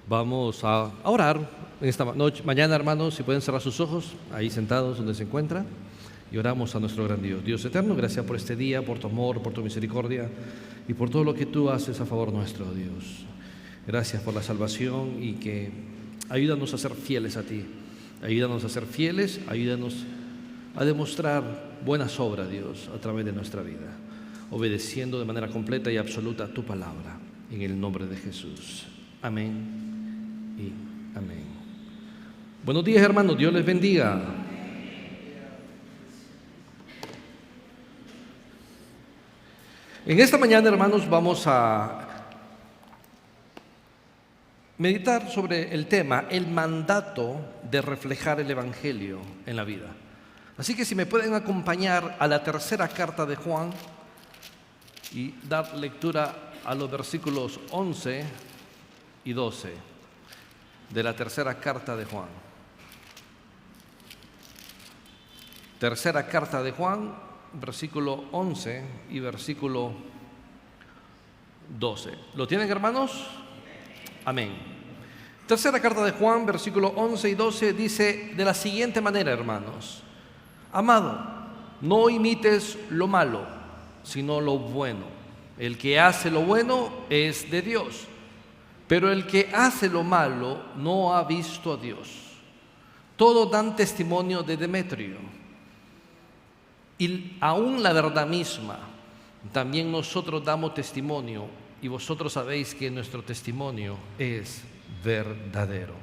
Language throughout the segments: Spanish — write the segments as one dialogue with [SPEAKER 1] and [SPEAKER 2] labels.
[SPEAKER 1] Vamos a orar en esta mañana, hermanos, si pueden cerrar sus ojos, ahí sentados donde se encuentran, y oramos a nuestro gran Dios. Dios eterno, gracias por este día, por tu amor, por tu misericordia y por todo lo que tú haces a favor nuestro, Dios. Gracias por la salvación y que ayúdanos a ser fieles a ti. Ayúdanos a ser fieles, ayúdanos a demostrar buenas obras, Dios, a través de nuestra vida, obedeciendo de manera completa y absoluta tu palabra, en el nombre de Jesús. Amén y amén. Buenos días, hermanos, Dios les bendiga. En esta mañana, hermanos, vamos a meditar sobre el tema, el mandato de reflejar el Evangelio en la vida. Así que si me pueden acompañar a la tercera carta de Juan y dar lectura a los versículos 11 y 12 de la tercera carta de Juan. Tercera carta de Juan, versículo 11 y versículo 12. ¿Lo tienen, hermanos? Amén. Tercera carta de Juan, versículo 11 y 12 dice de la siguiente manera, hermanos: Amado, no imites lo malo, sino lo bueno. El que hace lo bueno es de Dios, pero el que hace lo malo no ha visto a Dios. Todos dan testimonio de Demetrio, y aún la verdad misma. También nosotros damos testimonio, y vosotros sabéis que nuestro testimonio es verdadero.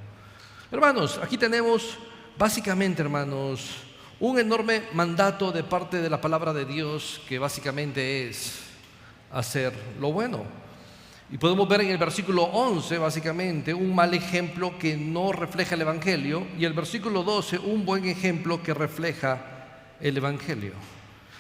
[SPEAKER 1] Hermanos, aquí tenemos básicamente, hermanos, un enorme mandato de parte de la palabra de Dios, que básicamente es hacer lo bueno. Y podemos ver en el versículo 11, básicamente, un mal ejemplo que no refleja el Evangelio, y el versículo 12, un buen ejemplo que refleja el Evangelio.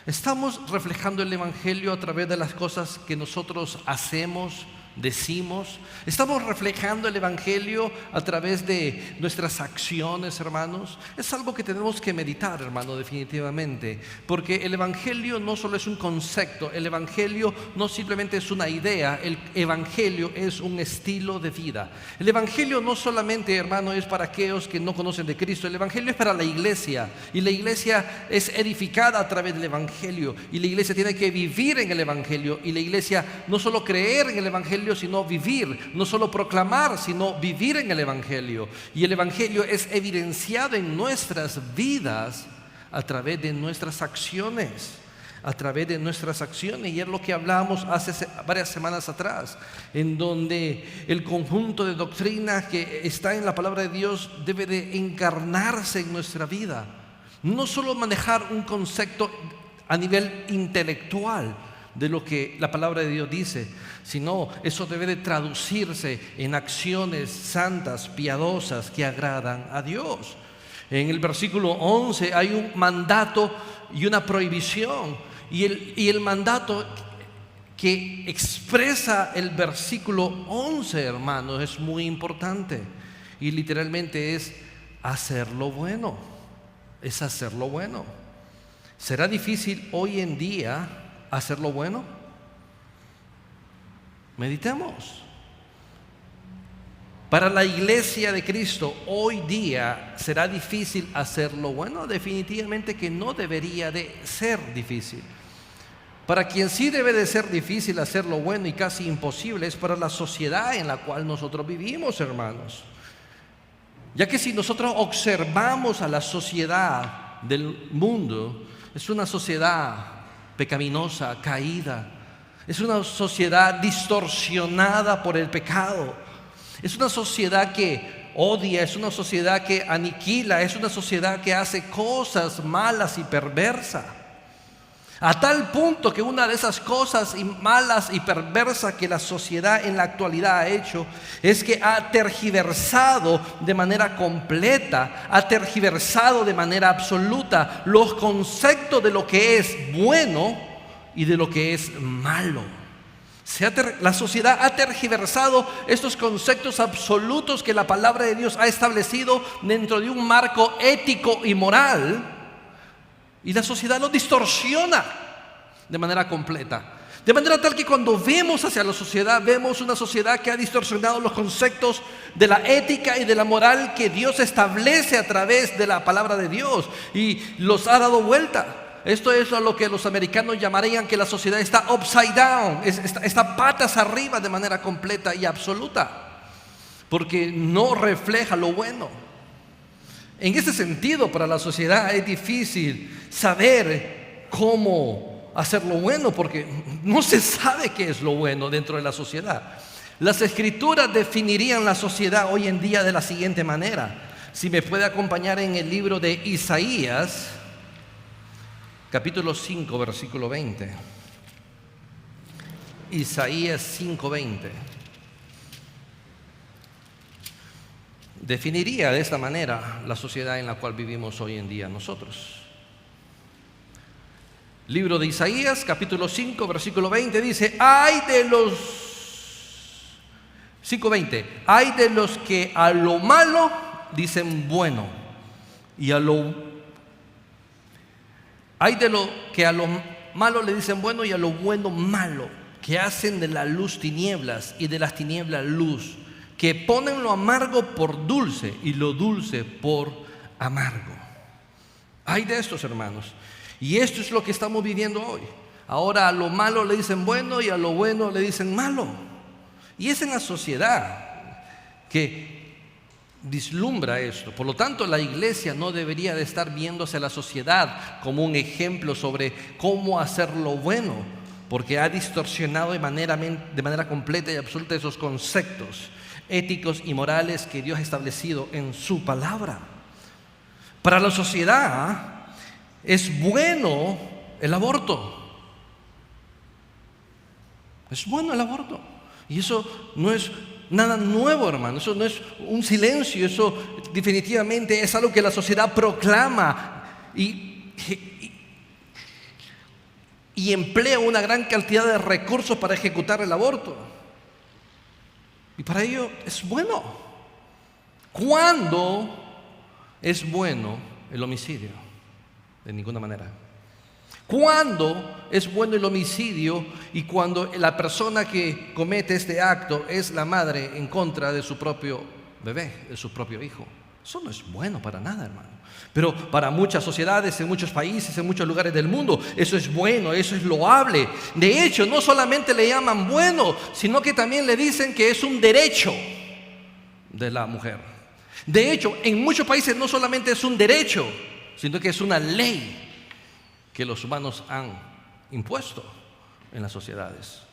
[SPEAKER 1] Estamos reflejando el Evangelio a través de las cosas que nosotros hacemos, decimos. Estamos reflejando el Evangelio a través de nuestras acciones, hermanos. Es algo que tenemos que meditar, hermano, definitivamente, porque el Evangelio no solo es un concepto, el Evangelio no simplemente es una idea, el Evangelio es un estilo de vida. El Evangelio no solamente, hermano, es para aquellos que no conocen de Cristo, el Evangelio es para la iglesia, y la iglesia es edificada a través del Evangelio, y la iglesia tiene que vivir en el Evangelio, y la iglesia no solo creer en el Evangelio, sino vivir, no solo proclamar, sino vivir en el Evangelio. Y el Evangelio es evidenciado en nuestras vidas a través de nuestras acciones. A través de nuestras acciones, y es lo que hablábamos hace varias semanas atrás, en donde el conjunto de doctrinas que está en la palabra de Dios debe de encarnarse en nuestra vida. No solo manejar un concepto a nivel intelectual de lo que la palabra de Dios dice, sino eso debe de traducirse en acciones santas, piadosas, que agradan a Dios. En el versículo 11 hay un mandato y una prohibición, y el mandato que expresa el versículo 11, hermanos, es muy importante, y literalmente es hacer lo bueno. Es hacer lo bueno. ¿Será difícil hoy en día hacer lo bueno? Meditemos. Para la iglesia de Cristo hoy día, ¿será difícil hacer lo bueno? Definitivamente que no debería de ser difícil. Para quien sí debe de ser difícil hacer lo bueno y casi imposible es para la sociedad en la cual nosotros vivimos, hermanos. Ya que si nosotros observamos a la sociedad del mundo, es una sociedad pecaminosa, caída. Es una sociedad distorsionada por el pecado. Es una sociedad que odia, es una sociedad que aniquila, es una sociedad que hace cosas malas y perversas. A tal punto que una de esas cosas malas y perversas que la sociedad en la actualidad ha hecho es que ha tergiversado de manera completa, ha tergiversado de manera absoluta los conceptos de lo que es bueno y de lo que es malo. La sociedad ha tergiversado estos conceptos absolutos que la palabra de Dios ha establecido dentro de un marco ético y moral, y la sociedad los distorsiona de manera completa. De manera tal que cuando vemos hacia la sociedad, vemos una sociedad que ha distorsionado los conceptos de la ética y de la moral que Dios establece a través de la palabra de Dios y los ha dado vuelta. Esto es lo que los americanos llamarían que la sociedad está upside down, está patas arriba de manera completa y absoluta, porque no refleja lo bueno. En ese sentido, para la sociedad es difícil saber cómo hacer lo bueno, porque no se sabe qué es lo bueno dentro de la sociedad. Las escrituras definirían la sociedad hoy en día de la siguiente manera. Si me puede acompañar en el libro de Isaías, capítulo 5, versículo 20. Isaías 5:20. Definiría de esta manera la sociedad en la cual vivimos hoy en día nosotros. Libro de Isaías, capítulo 5, versículo 20, dice: ay de los 5:20, ay de los que a lo malo dicen bueno, y ay de lo que a lo malo le dicen bueno y a lo bueno malo, que hacen de la luz tinieblas y de las tinieblas luz, que ponen lo amargo por dulce y lo dulce por amargo. Ay de estos, hermanos. Y esto es lo que estamos viviendo hoy. Ahora a lo malo le dicen bueno y a lo bueno le dicen malo. Y es en la sociedad que vislumbra esto. Por lo tanto, la iglesia no debería de estar viéndose a la sociedad como un ejemplo sobre cómo hacer lo bueno, porque ha distorsionado de manera completa y absoluta esos conceptos éticos y morales que Dios ha establecido en su palabra. Para la sociedad es bueno el aborto. Es bueno el aborto. Y eso no es nada nuevo, hermano. Eso no es un silencio. Eso definitivamente es algo que la sociedad proclama y emplea una gran cantidad de recursos para ejecutar el aborto. Y para ello es bueno. ¿Cuándo es bueno el homicidio? De ninguna manera. ¿Cuándo es bueno el homicidio y cuando la persona que comete este acto es la madre en contra de su propio bebé, de su propio hijo? Eso no es bueno para nada, hermano. Pero para muchas sociedades, en muchos países, en muchos lugares del mundo, eso es bueno, eso es loable. De hecho, no solamente le llaman bueno, sino que también le dicen que es un derecho de la mujer. De hecho, en muchos países no solamente es un derecho, sino que es una ley que los humanos han impuesto en las sociedades.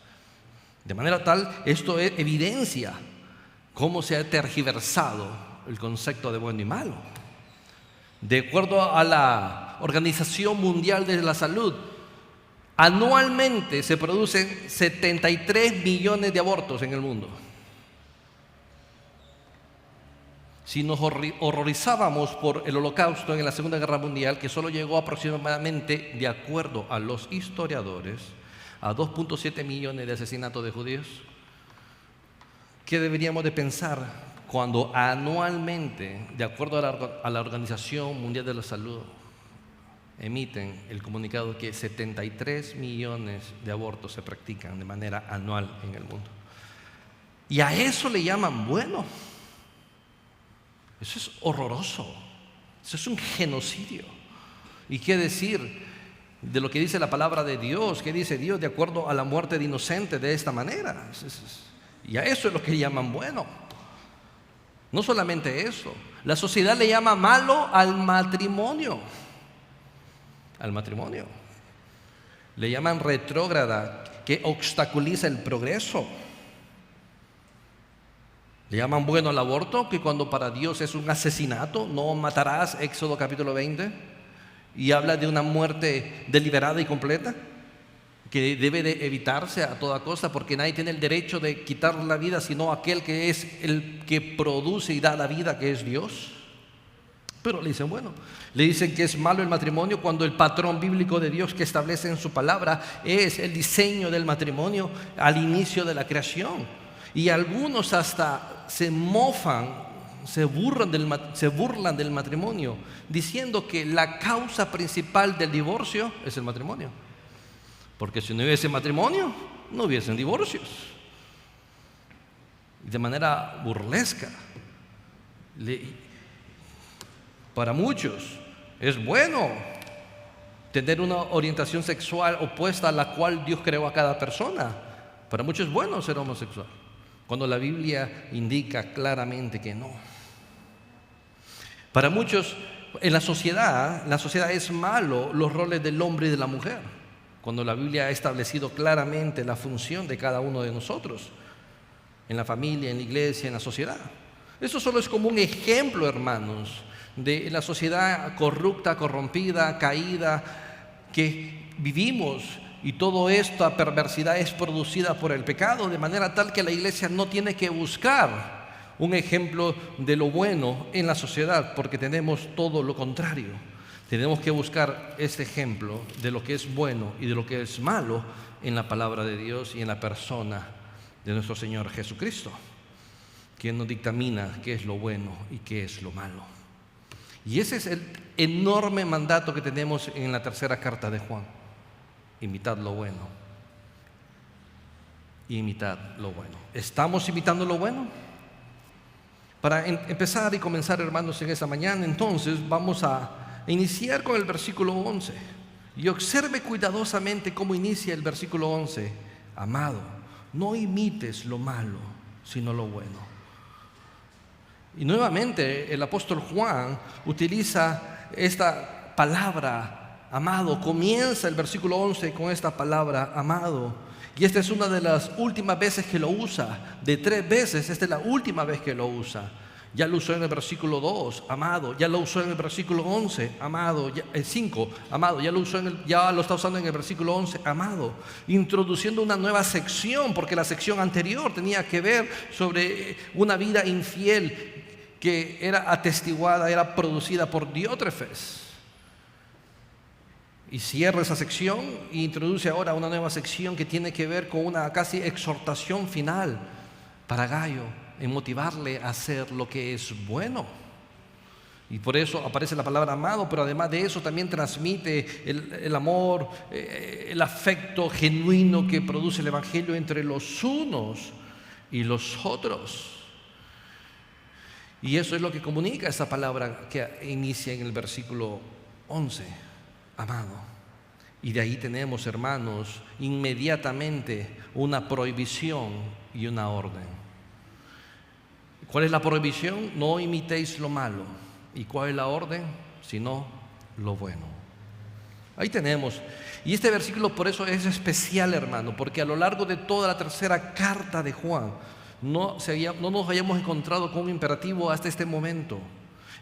[SPEAKER 1] De manera tal, esto evidencia cómo se ha tergiversado el concepto de bueno y malo. De acuerdo a la Organización Mundial de la Salud, anualmente se producen 73 millones de abortos en el mundo. Si nos horrorizábamos por el Holocausto en la Segunda Guerra Mundial, que solo llegó aproximadamente, de acuerdo a los historiadores, a 2.7 millones de asesinatos de judíos, ¿qué deberíamos de pensar cuando anualmente, de acuerdo a la Organización Mundial de la Salud, emiten el comunicado que 73 millones de abortos se practican de manera anual en el mundo? Y a eso le llaman bueno. Eso es horroroso. Eso es un genocidio. ¿Y qué decir de lo que dice la palabra de Dios? ¿Qué dice Dios de acuerdo a la muerte de inocente de esta manera? Y a eso es lo que llaman bueno. No solamente eso. La sociedad le llama malo al matrimonio. Al matrimonio. Le llaman retrógrada, que obstaculiza el progreso. Le llaman bueno al aborto, que cuando para Dios es un asesinato, no matarás, Éxodo capítulo 20, y habla de una muerte deliberada y completa, que debe de evitarse a toda costa, porque nadie tiene el derecho de quitar la vida, sino aquel que es el que produce y da la vida, que es Dios. Pero le dicen, bueno, le dicen que es malo el matrimonio cuando el patrón bíblico de Dios que establece en su palabra es el diseño del matrimonio al inicio de la creación. Y algunos hasta se mofan, se burlan del matrimonio, diciendo que la causa principal del divorcio es el matrimonio. Porque si no hubiese matrimonio, no hubiesen divorcios. De manera burlesca. Para muchos es bueno tener una orientación sexual opuesta a la cual Dios creó a cada persona. Para muchos es bueno ser homosexual, cuando la Biblia indica claramente que no. Para muchos en la sociedad es malo los roles del hombre y de la mujer, cuando la Biblia ha establecido claramente la función de cada uno de nosotros, en la familia, en la iglesia, en la sociedad. Eso solo es como un ejemplo, hermanos, de la sociedad corrupta, corrompida, caída que vivimos, y toda esta perversidad es producida por el pecado, de manera tal que la iglesia no tiene que buscar un ejemplo de lo bueno en la sociedad, porque tenemos todo lo contrario. Tenemos que buscar este ejemplo de lo que es bueno y de lo que es malo en la palabra de Dios y en la persona de nuestro Señor Jesucristo, quien nos dictamina qué es lo bueno y qué es lo malo. Y ese es el enorme mandato que tenemos en la tercera carta de Juan: imitad lo bueno. Imitad lo bueno. ¿Estamos imitando lo bueno? Para empezar y comenzar, hermanos, en esta mañana, entonces vamos a iniciar con el versículo 11. Y observe cuidadosamente cómo inicia el versículo 11. Amado, no imites lo malo, sino lo bueno. Y nuevamente el apóstol Juan utiliza esta palabra, amado. Comienza el versículo 11 con esta palabra, amado. Y esta es una de las últimas veces que lo usa. De 3 veces, esta es la última vez que lo usa. Ya lo usó en el versículo 2, amado. Ya lo usó en el versículo 11, amado. 5, amado. Ya lo está usando en el versículo 11, amado. Introduciendo una nueva sección, porque la sección anterior tenía que ver sobre una vida infiel que era atestiguada, era producida por Diótrefes. Y cierra esa sección e introduce ahora una nueva sección que tiene que ver con una casi exhortación final para Gayo, en motivarle a hacer lo que es bueno. Y por eso aparece la palabra amado, pero además de eso también transmite el amor, el afecto genuino que produce el Evangelio entre los unos y los otros. Y eso es lo que comunica esa palabra que inicia en el versículo 11, amado. Y de ahí tenemos, hermanos, inmediatamente una prohibición y una orden. ¿Cuál es la prohibición? No imitéis lo malo. ¿Y cuál es la orden? Sino lo bueno. Ahí tenemos. Y este versículo por eso es especial, hermano, porque a lo largo de toda la tercera carta de Juan no nos hayamos encontrado con un imperativo hasta este momento,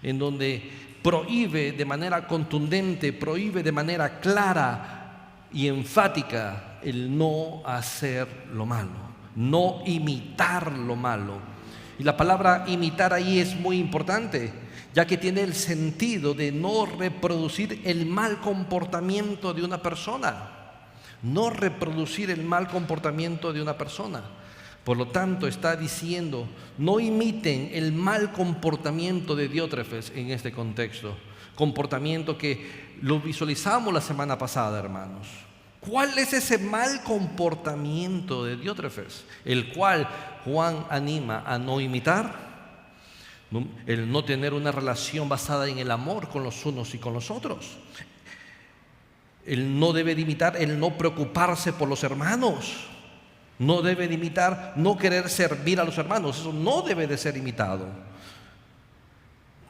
[SPEAKER 1] en donde prohíbe de manera contundente, prohíbe de manera clara y enfática el no hacer lo malo, no imitar lo malo. Y la palabra imitar ahí es muy importante, ya que tiene el sentido de no reproducir el mal comportamiento de una persona. No reproducir el mal comportamiento de una persona. Por lo tanto, está diciendo, no imiten el mal comportamiento de Diótrefes en este contexto. Comportamiento que lo visualizamos la semana pasada, hermanos. ¿Cuál es ese mal comportamiento de Diótrefes? El cual Juan anima a no imitar. El no tener una relación basada en el amor con los unos y con los otros. El no debe de imitar el no preocuparse por los hermanos. No debe de imitar no querer servir a los hermanos. Eso no debe de ser imitado.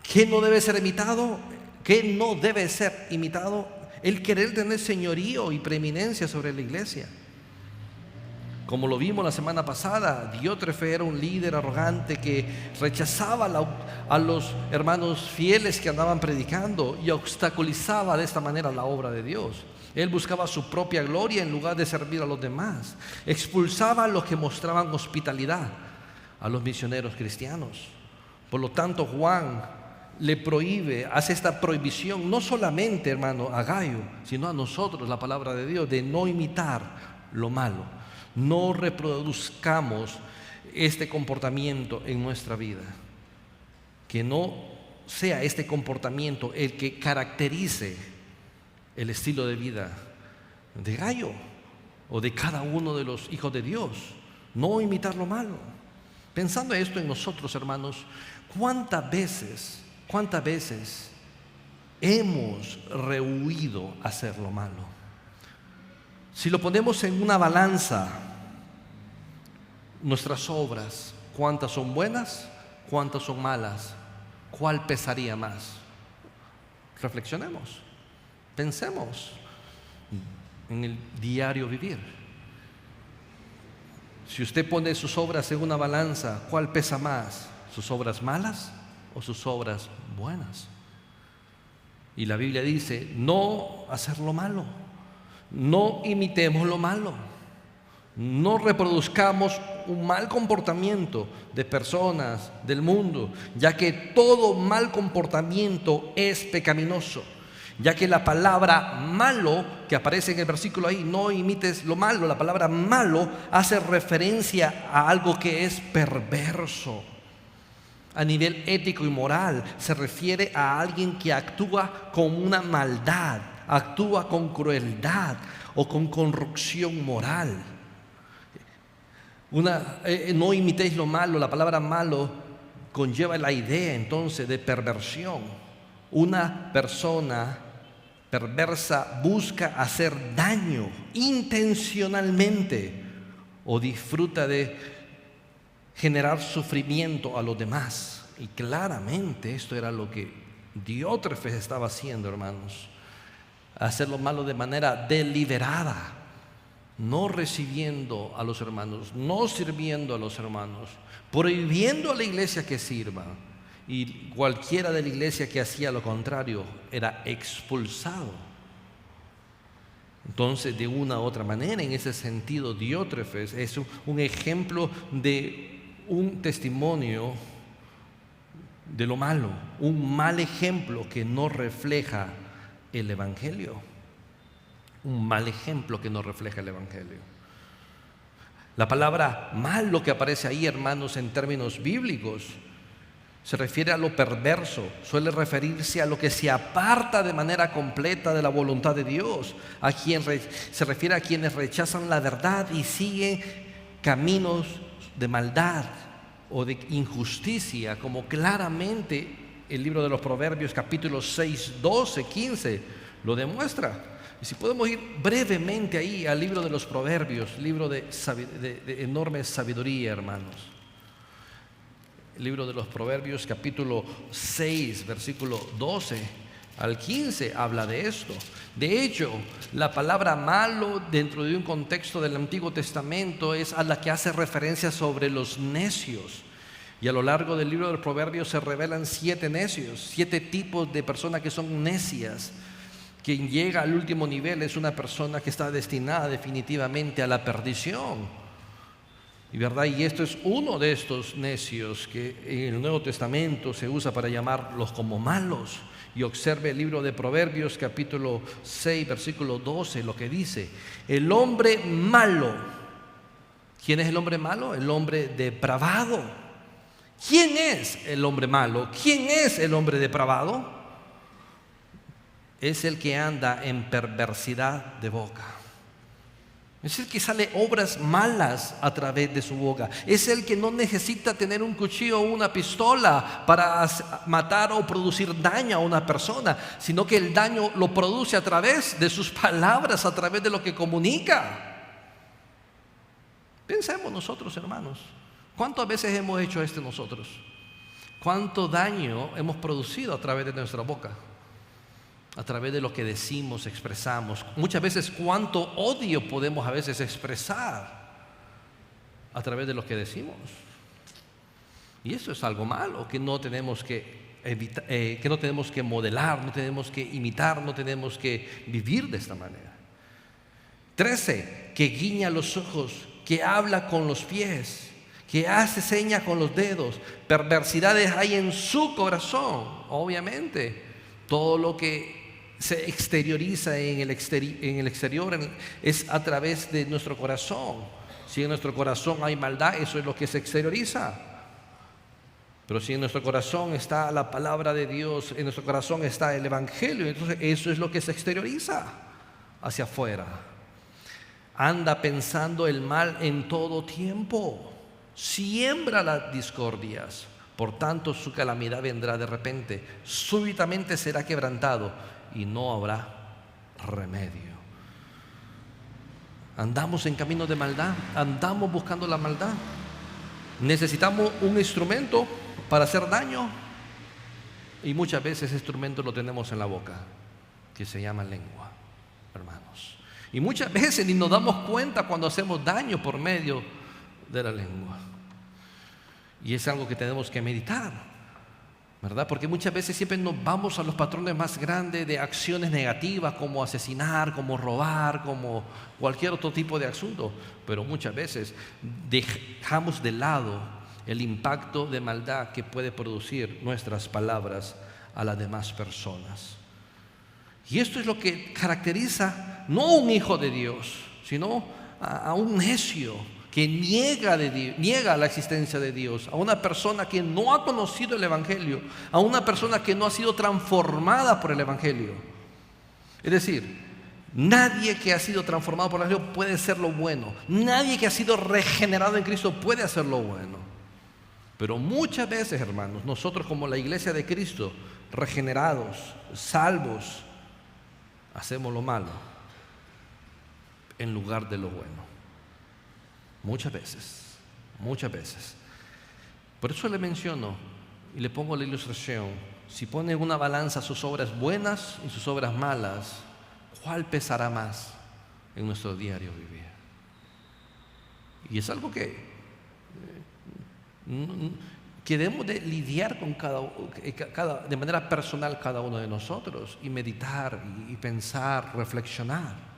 [SPEAKER 1] ¿Qué no debe ser imitado? ¿Qué no debe ser imitado? El querer tener señorío y preeminencia sobre la iglesia. Como lo vimos la semana pasada, Diótrefes era un líder arrogante que rechazaba a los hermanos fieles que andaban predicando y obstaculizaba de esta manera la obra de Dios. Él buscaba su propia gloria en lugar de servir a los demás. Expulsaba a los que mostraban hospitalidad, a los misioneros cristianos. Por lo tanto, Juan le prohíbe, hace esta prohibición, no solamente, hermano, a Gayo, sino a nosotros, la palabra de Dios, de no imitar lo malo. No reproduzcamos este comportamiento en nuestra vida. Que no sea este comportamiento el que caracterice el estilo de vida de Gayo o de cada uno de los hijos de Dios, no imitar lo malo. Pensando esto en nosotros, hermanos, ¿cuántas veces hemos rehuido hacer lo malo? Si lo ponemos en una balanza, nuestras obras, ¿cuántas son buenas? ¿Cuántas son malas? ¿Cuál pesaría más? Reflexionemos, pensemos en el diario vivir. Si usted pone sus obras en una balanza, ¿cuál pesa más? ¿Sus obras malas o sus obras buenas? Y la Biblia dice, no hacer lo malo, no imitemos lo malo, no reproduzcamos un mal comportamiento de personas, del mundo, ya que todo mal comportamiento es pecaminoso. Ya que la palabra malo, que aparece en el versículo ahí, no imites lo malo, la palabra malo hace referencia a algo que es perverso. A nivel ético y moral, se refiere a alguien que actúa con una maldad, actúa con crueldad o con corrupción moral. No imitéis lo malo, la palabra malo conlleva la idea entonces de perversión. Una persona perversa busca hacer daño intencionalmente o disfruta de generar sufrimiento a los demás. Y claramente esto era lo que Diótrefes estaba haciendo, hermanos. Hacer lo malo de manera deliberada, no recibiendo a los hermanos, no sirviendo a los hermanos, prohibiendo a la iglesia que sirva. Y cualquiera de la iglesia que hacía lo contrario era expulsado. Entonces, de una u otra manera, en ese sentido, Diótrefes es un ejemplo de un testimonio de lo malo, un mal ejemplo que no refleja el Evangelio. Un mal ejemplo que no refleja el Evangelio. La palabra malo que aparece ahí, hermanos, en términos bíblicos, se refiere a lo perverso, suele referirse a lo que se aparta de manera completa de la voluntad de Dios, se refiere a quienes rechazan la verdad y siguen caminos de maldad o de injusticia, como claramente el libro de los Proverbios capítulos 6, 12, 15 lo demuestra. Y si podemos ir brevemente ahí al libro de los Proverbios, libro de enorme sabiduría, hermanos. El libro de los Proverbios capítulo 6, versículo 12 al 15 habla de esto. De hecho, la palabra malo dentro de un contexto del Antiguo Testamento es a la que hace referencia sobre los necios. Y a lo largo del libro de los Proverbios se revelan 7 necios, 7 tipos de personas que son necias. Quien llega al último nivel es una persona que está destinada definitivamente a la perdición. Y esto es uno de estos necios que en el Nuevo Testamento se usa para llamarlos como malos. Y observe el libro de Proverbios capítulo 6 versículo 12, lo que dice: el hombre malo. ¿Quién es el hombre malo? El hombre depravado. ¿Quién es el hombre malo? ¿Quién es el hombre depravado? Es el que anda en perversidad de boca. Es el que sale obras malas a través de su boca. Es el que no necesita tener un cuchillo o una pistola para matar o producir daño a una persona, sino que el daño lo produce a través de sus palabras, a través de lo que comunica. Pensemos nosotros, hermanos, ¿cuántas veces hemos hecho esto nosotros? ¿Cuánto daño hemos producido a través de nuestra boca? A través de lo que decimos, expresamos. Muchas veces cuánto odio podemos a veces expresar a través de lo que decimos. Y eso es algo malo que no tenemos que evitar, que no tenemos que modelar, no tenemos que imitar, no tenemos que vivir de esta manera. 13, que guiña los ojos, que habla con los pies, que hace seña con los dedos. Perversidades hay en su corazón, obviamente. Todo lo que se exterioriza en el exterior es a través de nuestro corazón. Si en nuestro corazón hay maldad, eso es lo que se exterioriza. Pero si en nuestro corazón está la palabra de Dios, en nuestro corazón está el Evangelio, entonces eso es lo que se exterioriza hacia afuera. anda pensando el mal en todo tiempo, siembra las discordias. Por tanto, su calamidad vendrá de repente, súbitamente será quebrantado y no habrá remedio. Andamos en camino de maldad, andamos buscando la maldad. Necesitamos un instrumento para hacer daño y muchas veces ese instrumento lo tenemos en la boca, que se llama lengua, hermanos. Y muchas veces ni nos damos cuenta cuando hacemos daño por medio de la lengua. Y es algo que tenemos que meditar, ¿verdad? Porque muchas veces siempre nos vamos a los patrones más grandes de acciones negativas, como asesinar, como robar, como cualquier otro tipo de asunto. Pero muchas veces dejamos de lado el impacto de maldad que puede producir nuestras palabras a las demás personas. Y esto es lo que caracteriza no a un hijo de Dios, sino a un necio que niega la existencia de Dios, a una persona que no ha conocido el Evangelio, a una persona que no ha sido transformada por el Evangelio. Es decir, nadie que ha sido transformado por el Evangelio puede hacer lo bueno. Nadie que ha sido regenerado en Cristo puede hacer lo bueno. Pero muchas veces, hermanos, nosotros como la iglesia de Cristo, regenerados, salvos, hacemos lo malo en lugar de lo bueno. Muchas veces. Por eso le menciono y le pongo la ilustración. Si pone en una balanza sus obras buenas y sus obras malas, ¿cuál pesará más en nuestro diario vivir? Y es algo que debemos de lidiar con de manera personal cada uno de nosotros y meditar y pensar, reflexionar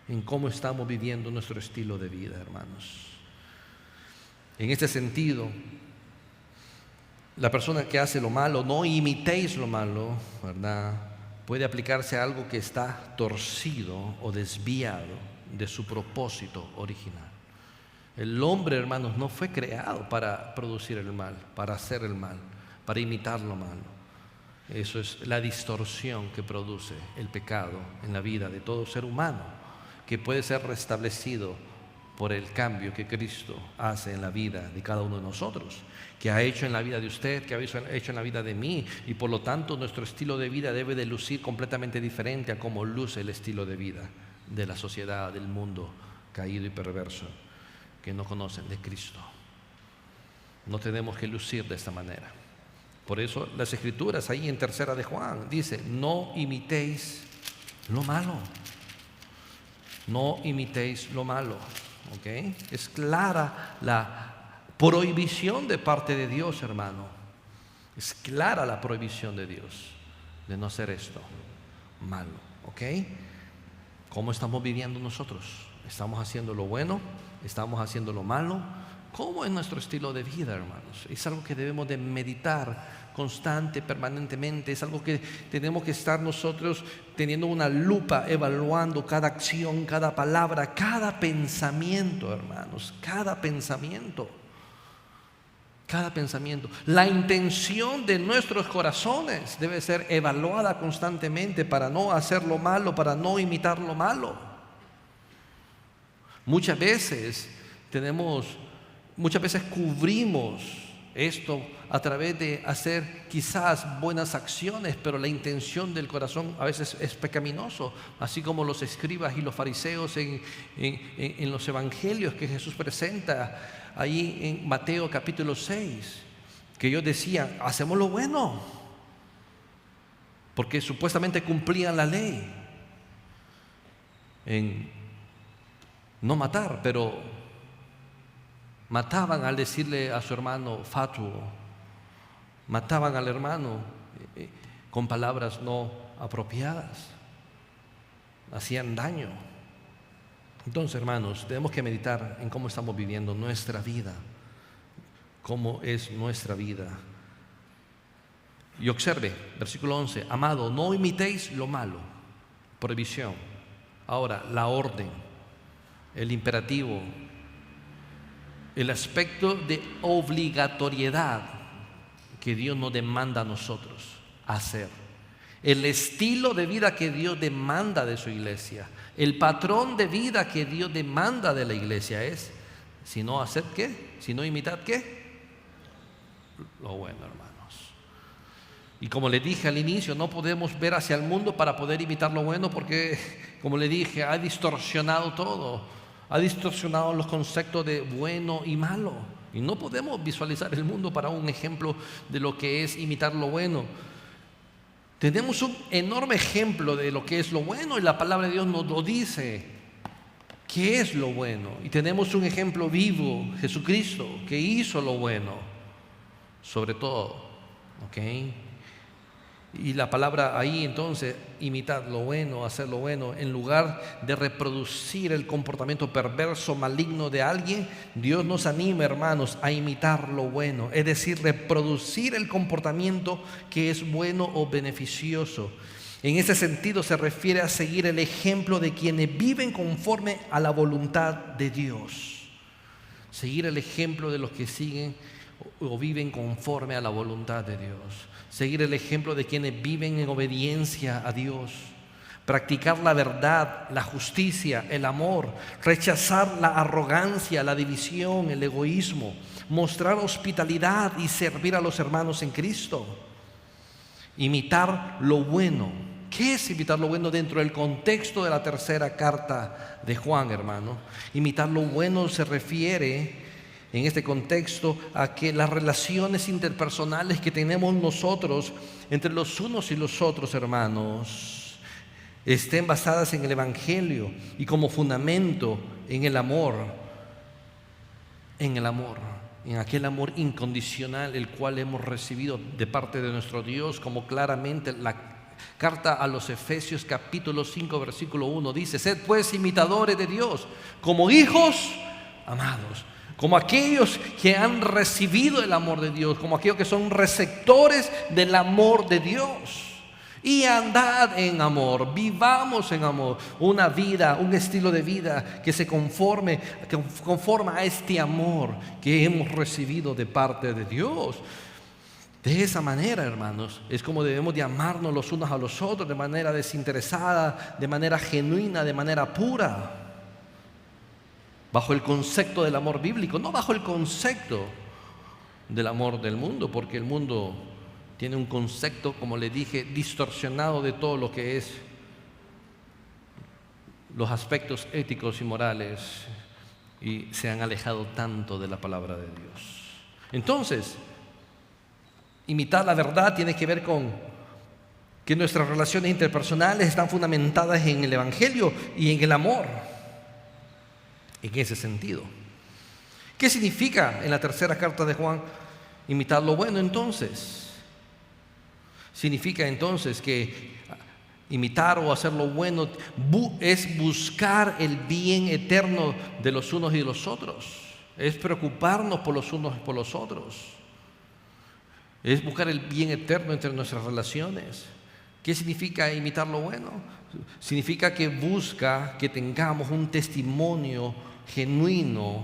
[SPEAKER 1] en cómo estamos viviendo nuestro estilo de vida, hermanos. En este sentido, la persona que hace lo malo, no imitéis lo malo, ¿verdad? Puede aplicarse a algo que está torcido o desviado de su propósito original. El hombre, hermanos, no fue creado para producir el mal, para hacer el mal, para imitar lo malo. Eso es la distorsión que produce el pecado en la vida de todo ser humano, que puede ser restablecido por el cambio que Cristo hace en la vida de cada uno de nosotros, que ha hecho en la vida de usted, que ha hecho en la vida de mí, y por lo tanto nuestro estilo de vida debe de lucir completamente diferente a cómo luce el estilo de vida de la sociedad, del mundo caído y perverso, que no conocen de Cristo. No tenemos que lucir de esta manera. Por eso las Escrituras ahí en 3 de Juan dice: no imitéis lo malo. No imitéis lo malo. ¿Okay? Es clara la prohibición de parte de Dios, hermano. Es clara la prohibición de Dios de no hacer esto malo. ¿Okay? ¿Cómo estamos viviendo nosotros? ¿Estamos haciendo lo bueno? ¿Estamos haciendo lo malo? ¿Cómo es nuestro estilo de vida, hermanos? Es algo que debemos de meditar constante, permanentemente. Es algo que tenemos que estar nosotros teniendo una lupa, evaluando cada acción, cada palabra, cada pensamiento, hermanos, cada pensamiento. La intención de nuestros corazones debe ser evaluada constantemente para no hacer lo malo, para no imitar lo malo. Muchas veces cubrimos esto a través de hacer quizás buenas acciones, pero la intención del corazón a veces es pecaminoso, así como los escribas y los fariseos en los evangelios que Jesús presenta ahí en Mateo capítulo 6, que ellos decían: hacemos lo bueno, porque supuestamente cumplían la ley en no matar, pero mataban al decirle a su hermano fatuo, mataban al hermano con palabras no apropiadas, hacían daño. Entonces, hermanos, tenemos que meditar en cómo estamos viviendo nuestra vida, cómo es nuestra vida. Y observe, versículo 11: amado, no imitéis lo malo. Prohibición. Ahora, la orden, el imperativo, el aspecto de obligatoriedad que Dios nos demanda a nosotros hacer. el estilo de vida que Dios demanda de su iglesia, el patrón de vida que Dios demanda de la iglesia es, si no hacer ¿qué? Si no imitad ¿qué? Lo bueno, hermanos. Y como le dije al inicio, no podemos ver hacia el mundo para poder imitar lo bueno porque, como le dije, ha distorsionado todo. Ha distorsionado los conceptos de bueno y malo. Y no podemos visualizar el mundo para un ejemplo de lo que es imitar lo bueno. Tenemos un enorme ejemplo de lo que es lo bueno y la palabra de Dios nos lo dice. ¿Qué es lo bueno? Y tenemos un ejemplo vivo, Jesucristo, que hizo lo bueno, sobre todo. ¿Ok? Y la palabra ahí entonces, imitar lo bueno, hacer lo bueno, en lugar de reproducir el comportamiento perverso, maligno de alguien, Dios nos anima, hermanos, a imitar lo bueno, es decir, reproducir el comportamiento que es bueno o beneficioso. En ese sentido se refiere a seguir el ejemplo de quienes viven conforme a la voluntad de Dios. Seguir el ejemplo de los que siguen o viven conforme a la voluntad de Dios. Seguir el ejemplo de quienes viven en obediencia a Dios. Practicar la verdad, la justicia, el amor. Rechazar la arrogancia, la división, el egoísmo. Mostrar hospitalidad y servir a los hermanos en Cristo. Imitar lo bueno. ¿Qué es imitar lo bueno dentro del contexto de la tercera carta de Juan, hermano? Imitar lo bueno se refiere en este contexto a que las relaciones interpersonales que tenemos nosotros entre los unos y los otros, hermanos, estén basadas en el Evangelio y como fundamento en el amor, en aquel amor incondicional el cual hemos recibido de parte de nuestro Dios, como claramente la carta a los Efesios capítulo 5 versículo 1 dice: sed pues imitadores de Dios como hijos amados, como aquellos que han recibido el amor de Dios, como aquellos que son receptores del amor de Dios. Y andad en amor, vivamos en amor, una vida, un estilo de vida que se conforma a este amor que hemos recibido de parte de Dios. De esa manera, hermanos, es como debemos de amarnos los unos a los otros, de manera desinteresada, de manera genuina, de manera pura. Bajo el concepto del amor bíblico, no bajo el concepto del amor del mundo, porque el mundo tiene un concepto, como le dije, distorsionado de todo lo que es los aspectos éticos y morales, y se han alejado tanto de la palabra de Dios. Entonces, imitar la verdad tiene que ver con que nuestras relaciones interpersonales están fundamentadas en el Evangelio y en el amor. En ese sentido, ¿qué significa en la tercera carta de Juan imitar lo bueno entonces? Significa entonces que imitar o hacer lo bueno es buscar el bien eterno de los unos y de los otros, es preocuparnos por los unos y por los otros, es buscar el bien eterno entre nuestras relaciones. ¿Qué significa imitar lo bueno? Significa que busca que tengamos un testimonio genuino,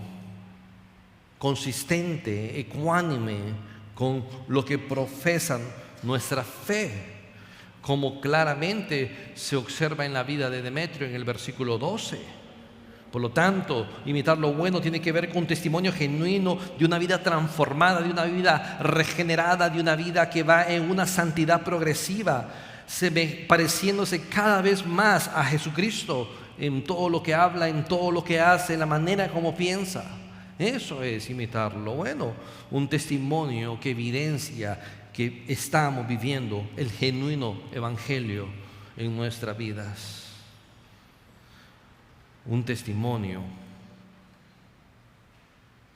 [SPEAKER 1] consistente, ecuánime con lo que profesan nuestra fe, como claramente se observa en la vida de Demetrio en el versículo 12. Por lo tanto, imitar lo bueno tiene que ver con un testimonio genuino de una vida transformada, de una vida regenerada, de una vida que va en una santidad progresiva, pareciéndose cada vez más a Jesucristo en todo lo que habla, en todo lo que hace, en la manera como piensa. Eso es imitar lo bueno, un testimonio que evidencia que estamos viviendo el genuino evangelio en nuestras vidas. Un testimonio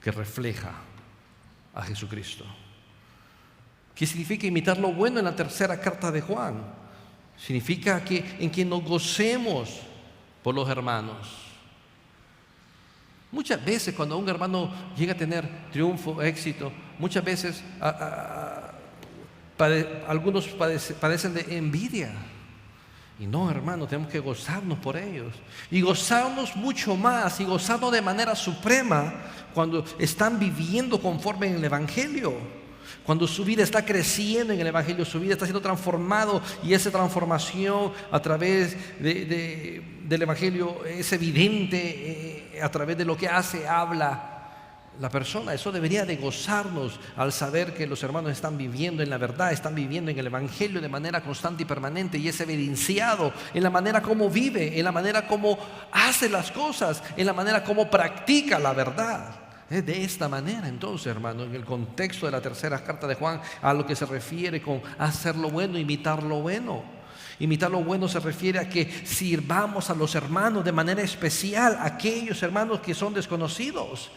[SPEAKER 1] que refleja a Jesucristo. ¿Qué significa imitar lo bueno en la tercera carta de Juan? Significa en que nos gocemos por los hermanos. Muchas veces cuando un hermano llega a tener triunfo, éxito, muchas veces algunos padecen de envidia. Y no, hermano, tenemos que gozarnos por ellos. Y gozarnos mucho más, y gozarnos de manera suprema cuando están viviendo conforme en el Evangelio. Cuando su vida está creciendo en el Evangelio, su vida está siendo transformado, y esa transformación a través del Evangelio es evidente a través de lo que hace, habla la persona. Eso debería de gozarnos al saber que los hermanos están viviendo en la verdad, están viviendo en el Evangelio de manera constante y permanente, y es evidenciado en la manera como vive, en la manera como hace las cosas, en la manera como practica la verdad. De esta manera, entonces, hermano, en el contexto de la tercera carta de Juan, a lo que se refiere con hacer lo bueno, imitar lo bueno. Imitar lo bueno se refiere a que sirvamos a los hermanos de manera especial, a aquellos hermanos que son desconocidos.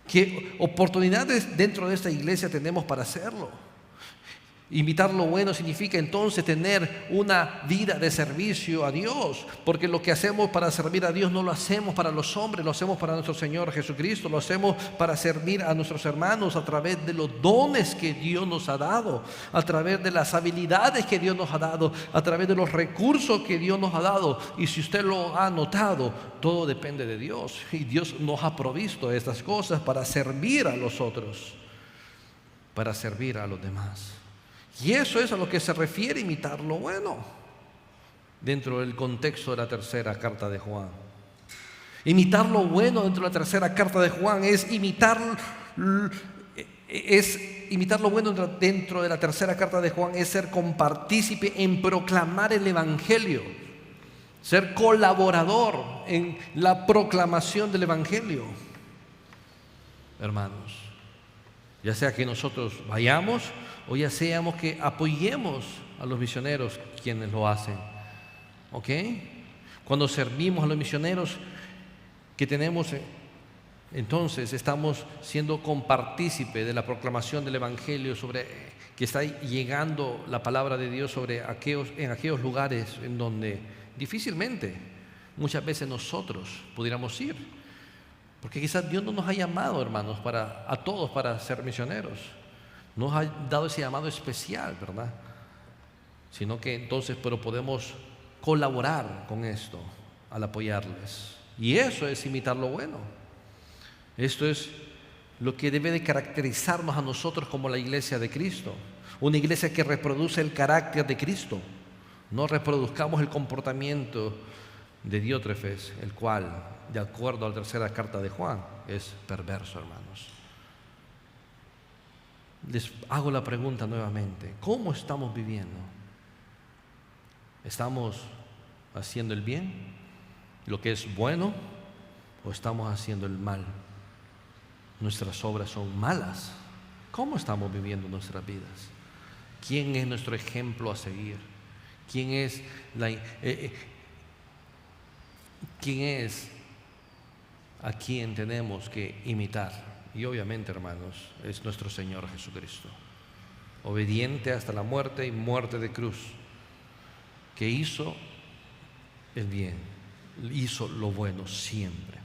[SPEAKER 1] ¿Qué oportunidades dentro de esta iglesia tenemos para hacerlo? Imitar lo bueno significa entonces tener una vida de servicio a Dios, porque lo que hacemos para servir a Dios no lo hacemos para los hombres, lo hacemos para nuestro Señor Jesucristo, lo hacemos para servir a nuestros hermanos a través de los dones que Dios nos ha dado, a través de las habilidades que Dios nos ha dado, a través de los recursos que Dios nos ha dado. Y si usted lo ha notado, todo depende de Dios, y Dios nos ha provisto estas cosas para servir a los otros, para servir a los demás. Y eso es a lo que se refiere imitar lo bueno dentro del contexto de la tercera carta de Juan. Imitar lo bueno dentro de la tercera carta de Juan es imitar lo bueno dentro de la tercera carta de Juan, es ser compartícipe en proclamar el Evangelio, ser colaborador en la proclamación del Evangelio. Hermanos, ya sea que nosotros vayamos o ya seamos que apoyemos a los misioneros quienes lo hacen. ¿Ok? Cuando servimos a los misioneros que tenemos, entonces estamos siendo compartícipe de la proclamación del Evangelio, sobre que está llegando la palabra de Dios en aquellos lugares en donde difícilmente muchas veces nosotros pudiéramos ir, porque quizás Dios no nos ha llamado, hermanos, a todos para ser misioneros. Nos ha dado ese llamado especial, ¿verdad? Sino que entonces, pero podemos colaborar con esto al apoyarles. Y eso es imitar lo bueno. Esto es lo que debe de caracterizarnos a nosotros como la iglesia de Cristo. Una iglesia que reproduce el carácter de Cristo. No reproduzcamos el comportamiento de Diótrefes, el cual, de acuerdo a la tercera carta de Juan, es perverso, hermanos. Les hago la pregunta nuevamente: ¿cómo estamos viviendo? ¿Estamos haciendo el bien, lo que es bueno, o estamos haciendo el mal? Nuestras obras son malas. ¿Cómo estamos viviendo nuestras vidas? ¿Quién es nuestro ejemplo a seguir? ¿Quién es a quien tenemos que imitar? Y obviamente, hermanos, es nuestro Señor Jesucristo, obediente hasta la muerte y muerte de cruz, que hizo el bien, hizo lo bueno siempre.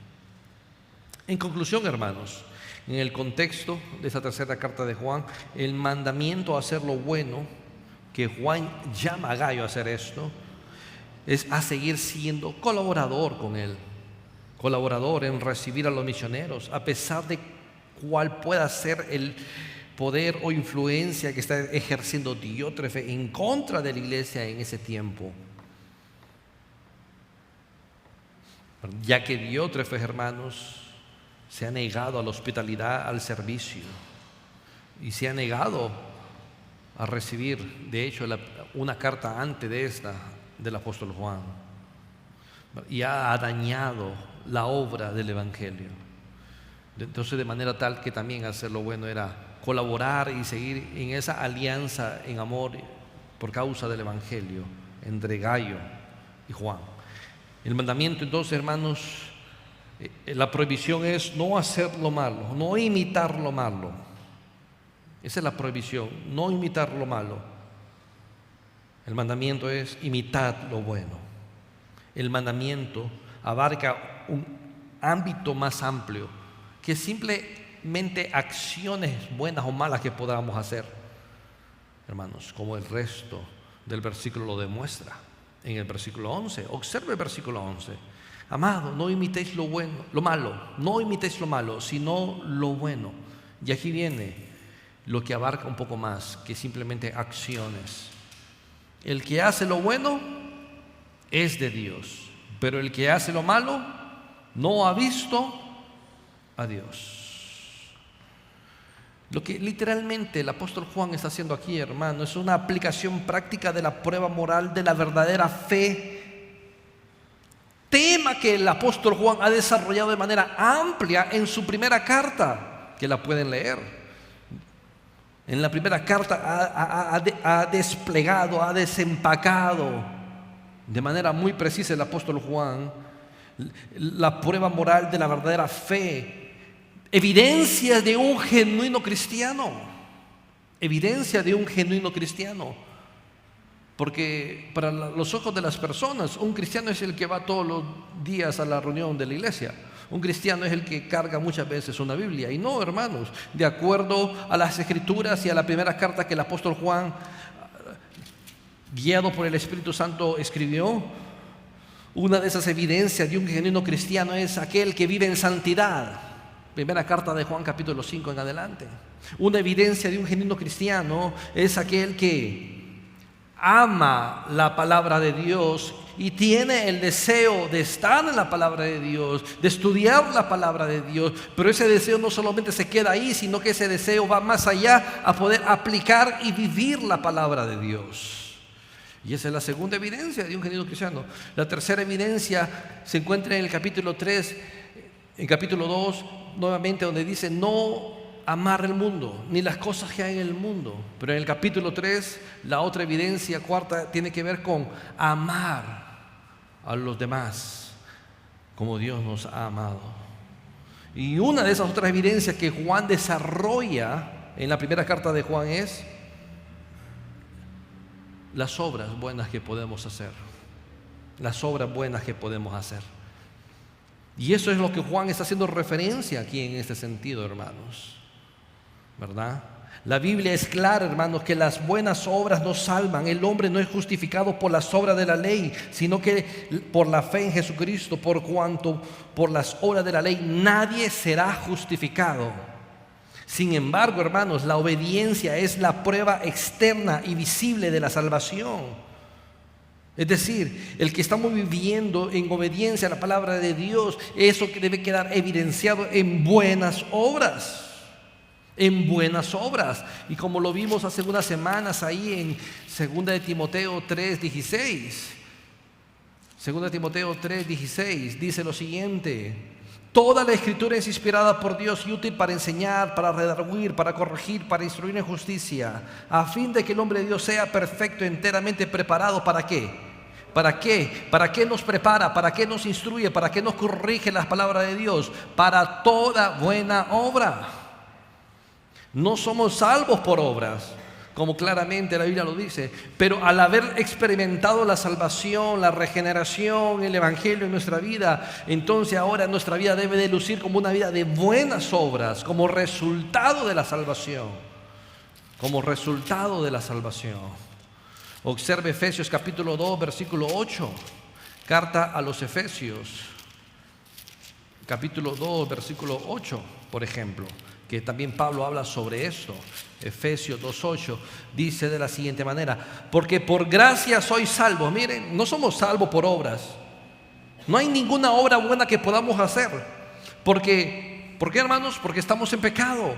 [SPEAKER 1] En conclusión, hermanos, en el contexto de esta tercera carta de Juan, el mandamiento a hacer lo bueno, que Juan llama a Gayo a hacer esto, es a seguir siendo colaborador con él, colaborador en recibir a los misioneros, a pesar de cuál pueda ser el poder o influencia que está ejerciendo Diótrefe en contra de la iglesia en ese tiempo. Ya que Diótrefe, hermanos, se ha negado a la hospitalidad, al servicio, y se ha negado a recibir, de hecho, una carta antes de esta del apóstol Juan, y ha dañado la obra del Evangelio. Entonces, de manera tal que también hacer lo bueno era colaborar y seguir en esa alianza en amor por causa del Evangelio entre Gayo y Juan. El mandamiento, entonces, hermanos, la prohibición es no hacer lo malo, no imitar lo malo. Esa es la prohibición, no imitar lo malo. El mandamiento es imitar lo bueno. El mandamiento abarca un ámbito más amplio que simplemente acciones buenas o malas que podamos hacer, hermanos, como el resto del versículo lo demuestra. En el versículo 11, observe el versículo 11: amado, no imitéis lo malo, no imitéis lo malo, sino lo bueno. Y aquí viene lo que abarca un poco más que simplemente acciones. El que hace lo bueno es de Dios, pero el que hace lo malo no ha visto a Dios. Lo que literalmente el apóstol Juan está haciendo aquí, hermano, es una aplicación práctica de la prueba moral de la verdadera fe, tema que el apóstol Juan ha desarrollado de manera amplia en su primera carta, que la pueden leer. En la primera carta ha desplegado, ha desempacado de manera muy precisa el apóstol Juan la prueba moral de la verdadera fe. Evidencia de un genuino cristiano. Evidencia de un genuino cristiano. Porque para los ojos de las personas, un cristiano es el que va todos los días a la reunión de la iglesia. Un cristiano es el que carga muchas veces una Biblia. Y no, hermanos, de acuerdo a las Escrituras y a la primera carta que el apóstol Juan, guiado por el Espíritu Santo, escribió, una de esas evidencias de un genuino cristiano es aquel que vive en santidad. Primera carta de Juan, capítulo 5 en adelante. Una evidencia de un genuino cristiano es aquel que ama la palabra de Dios y tiene el deseo de estar en la palabra de Dios, de estudiar la palabra de Dios, pero ese deseo no solamente se queda ahí, sino que ese deseo va más allá a poder aplicar y vivir la palabra de Dios. Y esa es la segunda evidencia de un genuino cristiano. La tercera evidencia se encuentra en el capítulo 3, en capítulo 2, nuevamente, donde dice no amar el mundo, ni las cosas que hay en el mundo. Pero en el capítulo 3, la otra evidencia cuarta tiene que ver con amar a los demás como Dios nos ha amado. Y una de esas otras evidencias que Juan desarrolla en la primera carta de Juan es las obras buenas que podemos hacer. Las obras buenas que podemos hacer. Y eso es lo que Juan está haciendo referencia aquí en este sentido, hermanos, ¿verdad? La Biblia es clara, hermanos, que las buenas obras nos salvan. El hombre no es justificado por las obras de la ley, sino que por la fe en Jesucristo, por cuanto por las obras de la ley nadie será justificado. Sin embargo, hermanos, la obediencia es la prueba externa y visible de la salvación. Es decir, el que estamos viviendo en obediencia a la palabra de Dios, eso que debe quedar evidenciado en buenas obras. En buenas obras. Y como lo vimos hace unas semanas ahí en 2 de Timoteo 3:16. 2 de Timoteo 3:16 dice lo siguiente: toda la escritura es inspirada por Dios y útil para enseñar, para redarguir, para corregir, para instruir en justicia, a fin de que el hombre de Dios sea perfecto, enteramente preparado. ¿Para qué? ¿Para qué? ¿Para qué nos prepara? ¿Para qué nos instruye? ¿Para qué nos corrige las palabras de Dios? Para toda buena obra. No somos salvos por obras, como claramente la Biblia lo dice, pero al haber experimentado la salvación, la regeneración, el evangelio en nuestra vida, entonces ahora nuestra vida debe de lucir como una vida de buenas obras, como resultado de la salvación. Como resultado de la salvación. Observe Efesios capítulo 2, versículo 8. Carta a los Efesios, capítulo 2, versículo 8, por ejemplo, que también Pablo habla sobre esto. Efesios 2:8 dice de la siguiente manera: porque por gracia sois salvos. Miren, no somos salvos por obras. No hay ninguna obra buena que podamos hacer. ¿Por qué, hermanos? Porque estamos en pecado.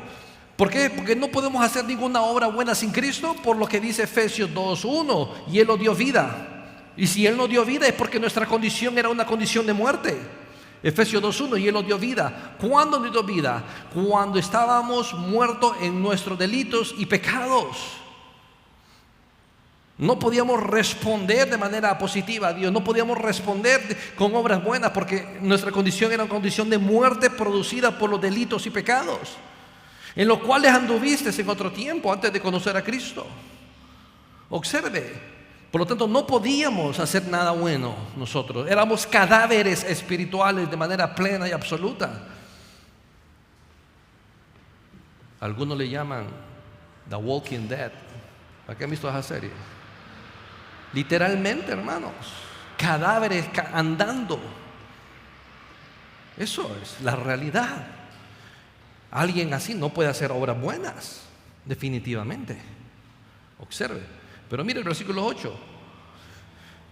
[SPEAKER 1] ¿Por qué? Porque no podemos hacer ninguna obra buena sin Cristo, por lo que dice Efesios 2:1, y Él nos dio vida. Y si Él nos dio vida es porque nuestra condición era una condición de muerte. Efesios 2:1, y Él nos dio vida. ¿Cuándo nos dio vida? Cuando estábamos muertos en nuestros delitos y pecados. No podíamos responder de manera positiva a Dios, no podíamos responder con obras buenas, porque nuestra condición era una condición de muerte producida por los delitos y pecados, en los cuales anduviste en otro tiempo antes de conocer a Cristo. Observe, por lo tanto no podíamos hacer nada bueno nosotros, éramos cadáveres espirituales de manera plena y absoluta. Algunos le llaman The Walking Dead. ¿Para qué han visto esa serie? Literalmente, hermanos, cadáveres andando. Eso es la realidad. Alguien así no puede hacer obras buenas. Definitivamente. Observe. Pero mire el versículo 8.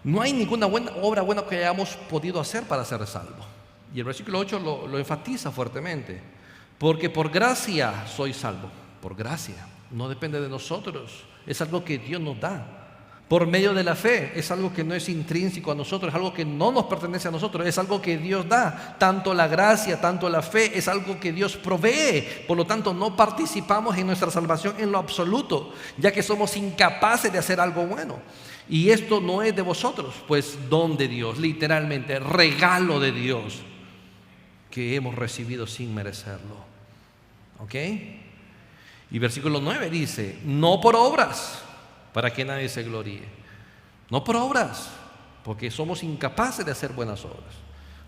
[SPEAKER 1] No hay ninguna obra buena que hayamos podido hacer para ser salvos. Y el versículo 8 lo enfatiza fuertemente. Porque por gracia soy salvo. Por gracia. No depende de nosotros. Es algo que Dios nos da. Por medio de la fe. Es algo que no es intrínseco a nosotros. Es algo que no nos pertenece a nosotros. Es algo que Dios da. Tanto la gracia, tanto la fe. Es algo que Dios provee. Por lo tanto, no participamos en nuestra salvación en lo absoluto. Ya que somos incapaces de hacer algo bueno. Y esto no es de vosotros. Pues don de Dios. Literalmente. Regalo de Dios. Que hemos recibido sin merecerlo. ¿Ok? Y versículo 9 dice, no por obras, para que nadie se gloríe. No por obras, porque somos incapaces de hacer buenas obras.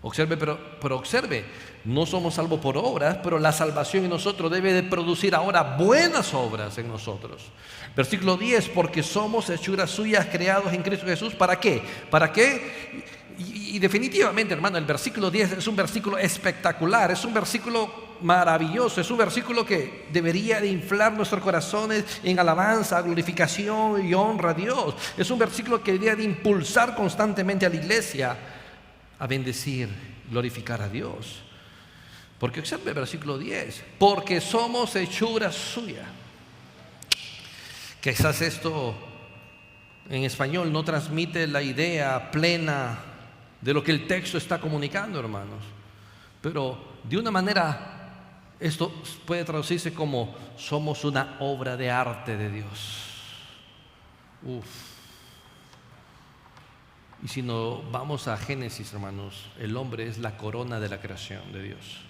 [SPEAKER 1] Observe, pero observe, no somos salvos por obras, pero la salvación en nosotros debe de producir ahora buenas obras en nosotros. Versículo 10, porque somos hechuras suyas creados en Cristo Jesús. ¿Para qué? ¿Para qué? Y definitivamente, hermano, el versículo 10 es un versículo espectacular, es un versículo maravilloso, es un versículo que debería de inflar nuestros corazones en alabanza, glorificación y honra a Dios. Es un versículo que debería de impulsar constantemente a la iglesia a bendecir, glorificar a Dios. Porque observe el versículo 10, porque somos hechura suya. Quizás esto en español no transmite la idea plena de lo que el texto está comunicando, hermanos. Pero de una manera, esto puede traducirse como somos una obra de arte de Dios. Y si no vamos a Génesis, hermanos, el hombre es la corona de la creación de Dios.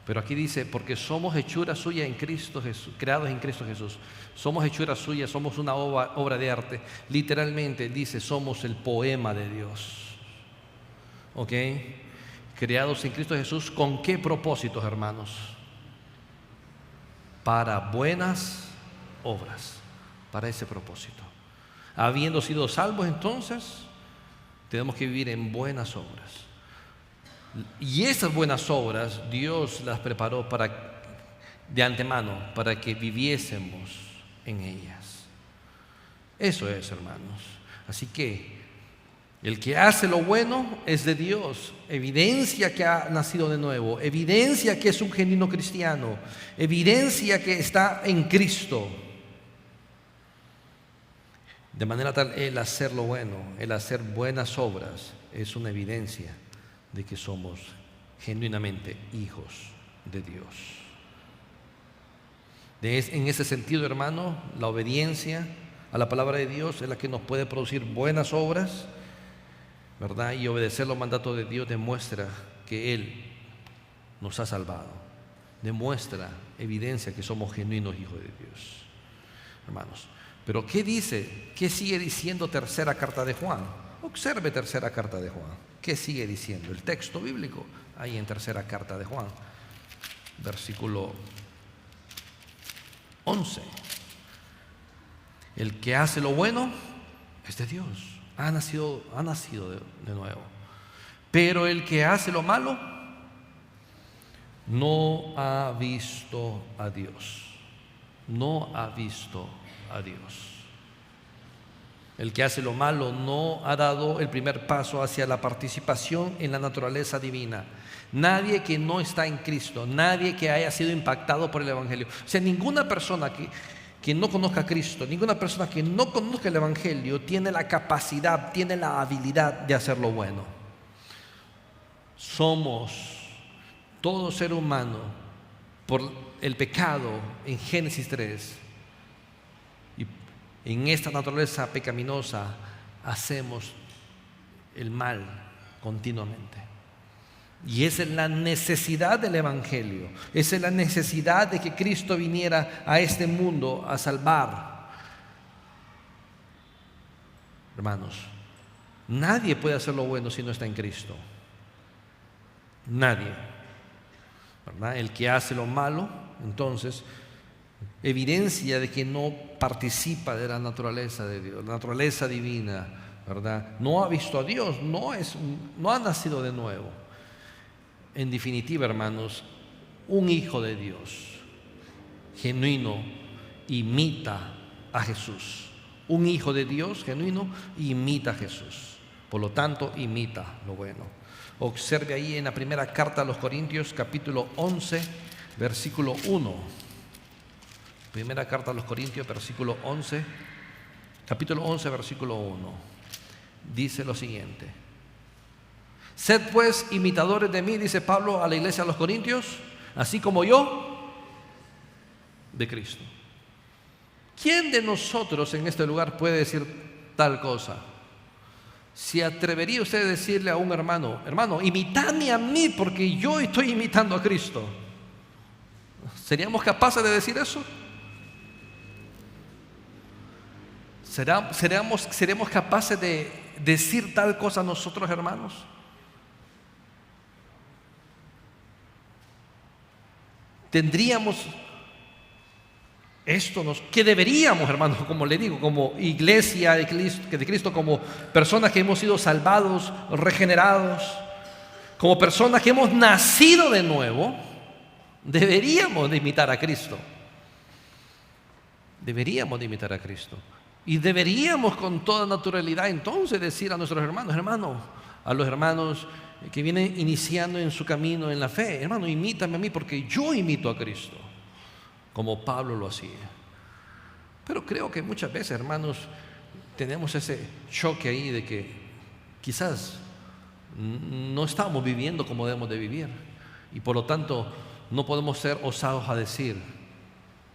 [SPEAKER 1] Pero aquí dice, porque somos hechura suya en Cristo Jesús, creados en Cristo Jesús. Somos hechura suya, somos una obra de arte. Literalmente dice, somos el poema de Dios. ¿Ok? Creados en Cristo Jesús, ¿con qué propósitos, hermanos? Para buenas obras, para ese propósito. Habiendo sido salvos, entonces, tenemos que vivir en buenas obras. Y esas buenas obras, Dios las preparó de antemano, para que viviésemos en ellas. Eso es, hermanos. Así que el que hace lo bueno es de Dios, evidencia que ha nacido de nuevo, evidencia que es un genuino cristiano, evidencia que está en Cristo. De manera tal, el hacer lo bueno, el hacer buenas obras, es una evidencia de que somos genuinamente hijos de Dios. En ese sentido, hermano, la obediencia a la palabra de Dios es la que nos puede producir buenas obras, ¿verdad? Y obedecer los mandatos de Dios demuestra que Él nos ha salvado, demuestra, evidencia que somos genuinos hijos de Dios, hermanos. Pero ¿qué dice? ¿Qué sigue diciendo tercera carta de Juan? Observe tercera carta de Juan. ¿Qué sigue diciendo? El texto bíblico, ahí en tercera carta de Juan, versículo 11. El que hace lo bueno es de Dios. Ha nacido de nuevo. Pero el que hace lo malo no ha visto a Dios. No ha visto a Dios. El que hace lo malo no ha dado el primer paso hacia la participación en la naturaleza divina. Nadie que no está en Cristo, nadie que haya sido impactado por el Evangelio. O sea, ninguna persona que no conozca a Cristo, ninguna persona que no conozca el Evangelio tiene la capacidad, tiene la habilidad de hacer lo bueno. Somos todo ser humano por el pecado en Génesis 3. Y en esta naturaleza pecaminosa hacemos el mal continuamente. Y esa es la necesidad del Evangelio. Esa es la necesidad de que Cristo viniera a este mundo a salvar. Hermanos, nadie puede hacer lo bueno si no está en Cristo. Nadie, ¿verdad? El que hace lo malo, entonces, evidencia de que no participa de la naturaleza de Dios, la naturaleza divina, ¿verdad? No ha visto a Dios, no ha nacido de nuevo. En definitiva, hermanos, un hijo de Dios, genuino imita a Jesús. Un hijo de Dios genuino imita a Jesús. Por lo tanto, imita lo bueno. Observe ahí en la primera carta a los Corintios, capítulo 11, versículo 1. Primera carta a los Corintios, versículo 11, capítulo 11, versículo 1. Dice lo siguiente: sed pues imitadores de mí, dice Pablo a la iglesia de los Corintios, así como yo de Cristo. ¿Quién de nosotros en este lugar puede decir tal cosa? Si atrevería usted a decirle a un hermano: hermano, imitadme a mí porque yo estoy imitando a Cristo, ¿seríamos capaces de decir eso? ¿Seremos capaces de decir tal cosa nosotros, hermanos? ¿Tendríamos esto que deberíamos, hermanos, como le digo, como iglesia de Cristo, como personas que hemos sido salvados, regenerados, como personas que hemos nacido de nuevo, deberíamos de imitar a Cristo? Deberíamos de imitar a Cristo. Y deberíamos con toda naturalidad entonces decir a nuestros hermanos, a los hermanos que vienen iniciando en su camino en la fe: hermano, imítame a mí porque yo imito a Cristo, como Pablo lo hacía. Pero creo que muchas veces, hermanos, tenemos ese choque ahí de que quizás no estamos viviendo como debemos de vivir, y por lo tanto no podemos ser osados a decir: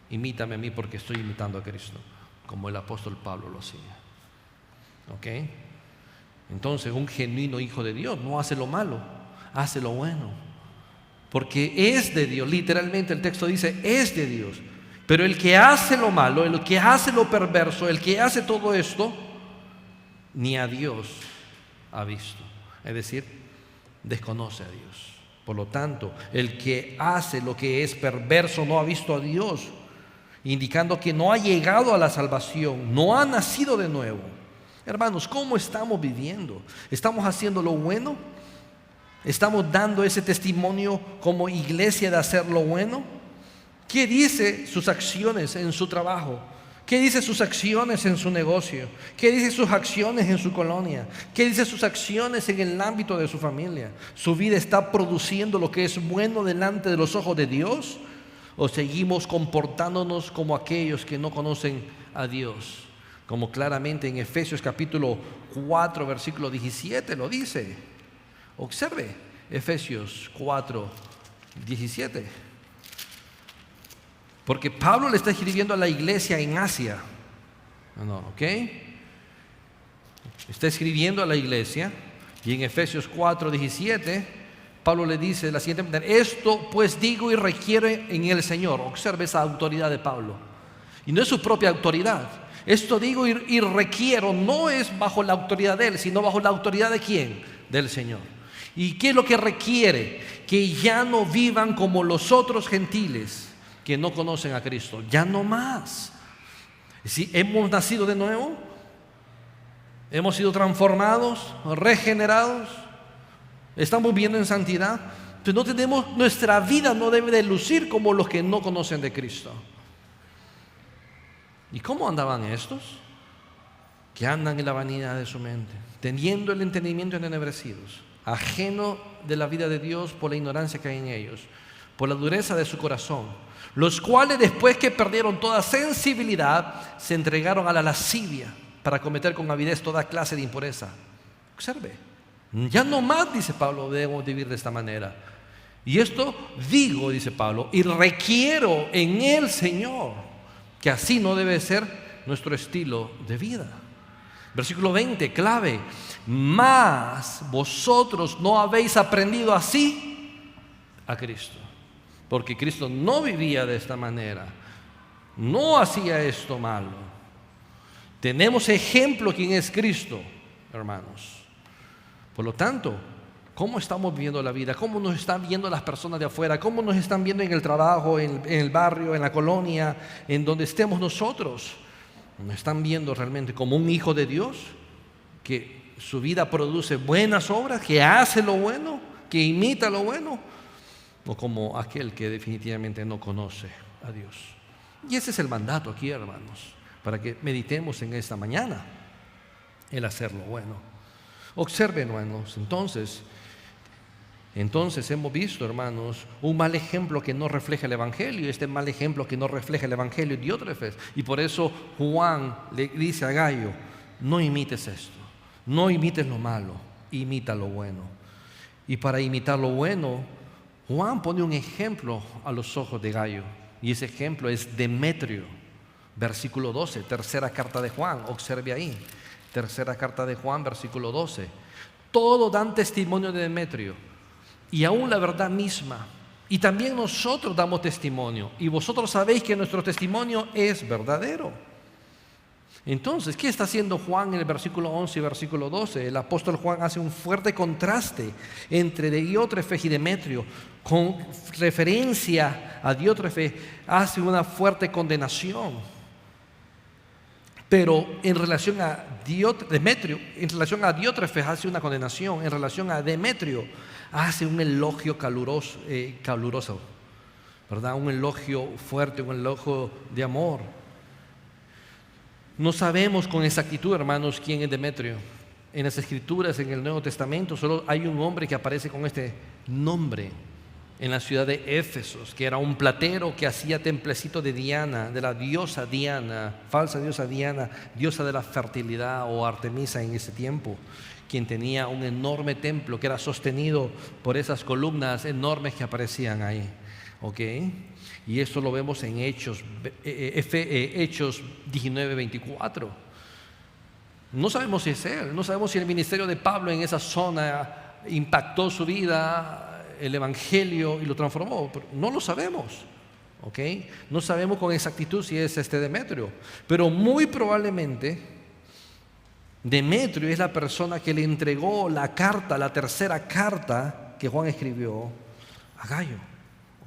[SPEAKER 1] imítame a mí porque estoy imitando a Cristo, como el apóstol Pablo lo hacía. ¿Ok? Entonces, un genuino hijo de Dios no hace lo malo, hace lo bueno, porque es de Dios. Literalmente el texto dice: es de Dios. Pero el que hace lo malo, el que hace lo perverso, el que hace todo esto, ni a Dios ha visto. Es decir, desconoce a Dios. Por lo tanto, el que hace lo que es perverso no ha visto a Dios, indicando que no ha llegado a la salvación, no ha nacido de nuevo. Hermanos, ¿cómo estamos viviendo? ¿Estamos haciendo lo bueno? ¿Estamos dando ese testimonio como iglesia de hacer lo bueno? ¿Qué dice sus acciones en su trabajo? ¿Qué dice sus acciones en su negocio? ¿Qué dice sus acciones en su colonia? ¿Qué dice sus acciones en el ámbito de su familia? ¿Su vida está produciendo lo que es bueno delante de los ojos de Dios? ¿O seguimos comportándonos como aquellos que no conocen a Dios? Como claramente en Efesios capítulo 4, versículo 17 lo dice. Observe Efesios 4, 17. Porque Pablo le está escribiendo a la iglesia en Asia. ¿Ok? Está escribiendo a la iglesia, y en Efesios 4, 17, Pablo le dice de la siguiente manera: esto pues digo y requiero en el Señor. Observe esa autoridad de Pablo. Y no es su propia autoridad. Esto digo y requiero, no es bajo la autoridad de él, sino bajo la autoridad de ¿quién? Del Señor. ¿Y qué es lo que requiere? Que ya no vivan como los otros gentiles que no conocen a Cristo. Ya no más. Si hemos nacido de nuevo, hemos sido transformados, regenerados, estamos viviendo en santidad, pues no tenemos, nuestra vida no debe de lucir como los que no conocen de Cristo. ¿Y cómo andaban estos? Que andan en la vanidad de su mente, teniendo el entendimiento entenebrecidos, ajeno de la vida de Dios por la ignorancia que hay en ellos, por la dureza de su corazón, los cuales después que perdieron toda sensibilidad, se entregaron a la lascivia para cometer con avidez toda clase de impureza. Observe, ya no más, dice Pablo, debemos vivir de esta manera. Y esto digo, dice Pablo, y requiero en el Señor, que así no debe ser nuestro estilo de vida. Versículo 20, clave: mas vosotros no habéis aprendido así a Cristo. Porque Cristo no vivía de esta manera, no hacía esto malo. Tenemos ejemplo quién es Cristo, hermanos. Por lo tanto, ¿cómo estamos viviendo la vida? ¿Cómo nos están viendo las personas de afuera? ¿Cómo nos están viendo en el trabajo, en el barrio, en la colonia, en donde estemos nosotros? ¿Nos están viendo realmente como un hijo de Dios que su vida produce buenas obras, que hace lo bueno, que imita lo bueno? ¿O como aquel que definitivamente no conoce a Dios? Y ese es el mandato aquí, hermanos, para que meditemos en esta mañana, el hacer lo bueno. Observen, hermanos, entonces hemos visto, hermanos, un mal ejemplo que no refleja el Evangelio. Este mal ejemplo que no refleja el Evangelio es Diótrefes. Y por eso Juan le dice a Gayo: no imites esto, no imites lo malo, imita lo bueno. Y para imitar lo bueno, Juan pone un ejemplo a los ojos de Gayo. Y ese ejemplo es Demetrio. Versículo 12, tercera carta de Juan, observe ahí. Tercera carta de Juan, versículo 12. Todos dan testimonio de Demetrio, y aún la verdad misma. Y también nosotros damos testimonio, y vosotros sabéis que nuestro testimonio es verdadero. Entonces, ¿qué está haciendo Juan en el versículo 11 y versículo 12? El apóstol Juan hace un fuerte contraste entre Diótrefes y Demetrio. Con referencia a Diótrefes hace una fuerte condenación. Pero en relación a Demetrio, en relación a Diótrefes hace una condenación. En relación a Demetrio hace un elogio caluroso, ¿verdad? Un elogio fuerte, un elogio de amor. No sabemos con exactitud, hermanos, quién es Demetrio. En las Escrituras, en el Nuevo Testamento, solo hay un hombre que aparece con este nombre en la ciudad de Éfeso, que era un platero que hacía templecito de Diana, de la diosa Diana, falsa diosa Diana, diosa de la fertilidad, o Artemisa en ese tiempo, quien tenía un enorme templo que era sostenido por esas columnas enormes que aparecían ahí. ¿Ok? Y esto lo vemos en Hechos 19:24. No sabemos si es él, no sabemos si el ministerio de Pablo en esa zona impactó su vida, el evangelio, y lo transformó. No lo sabemos. ¿Ok? No sabemos con exactitud si es este Demetrio, pero muy probablemente Demetrio es la persona que le entregó la carta, la tercera carta que Juan escribió a Gayo.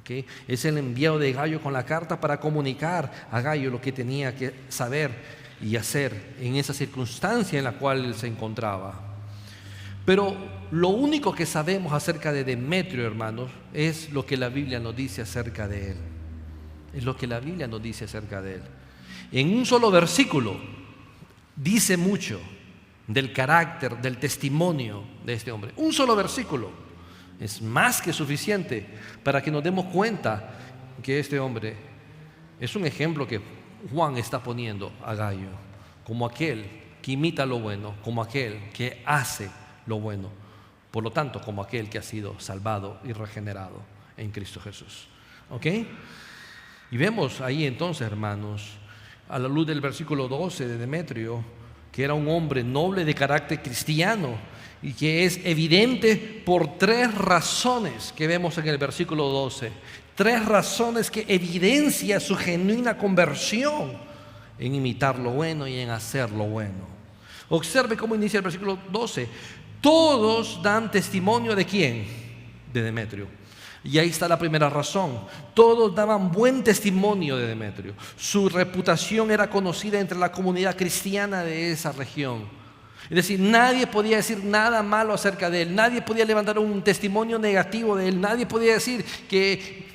[SPEAKER 1] ¿Okay? Es el enviado de Gayo con la carta para comunicar a Gayo lo que tenía que saber y hacer en esa circunstancia en la cual él se encontraba. Pero lo único que sabemos acerca de Demetrio, hermanos, es lo que la Biblia nos dice acerca de él. Es lo que la Biblia nos dice acerca de él. En un solo versículo dice mucho del carácter, del testimonio de este hombre. Un solo versículo es más que suficiente para que nos demos cuenta que este hombre es un ejemplo que Juan está poniendo a Gayo, como aquel que imita lo bueno, como aquel que hace lo bueno, por lo tanto, como aquel que ha sido salvado y regenerado en Cristo Jesús. ¿Ok? Y vemos ahí entonces, hermanos, a la luz del versículo 12 de Demetrio, que era un hombre noble de carácter cristiano, y que es evidente por tres razones que vemos en el versículo 12. Tres razones que evidencian su genuina conversión en imitar lo bueno y en hacer lo bueno. Observe cómo inicia el versículo 12. Todos dan testimonio ¿de quién? De Demetrio. Y ahí está la primera razón. Todos daban buen testimonio de Demetrio. Su reputación era conocida entre la comunidad cristiana de esa región. Es decir, nadie podía decir nada malo acerca de él. Nadie podía levantar un testimonio negativo de él. Nadie podía decir que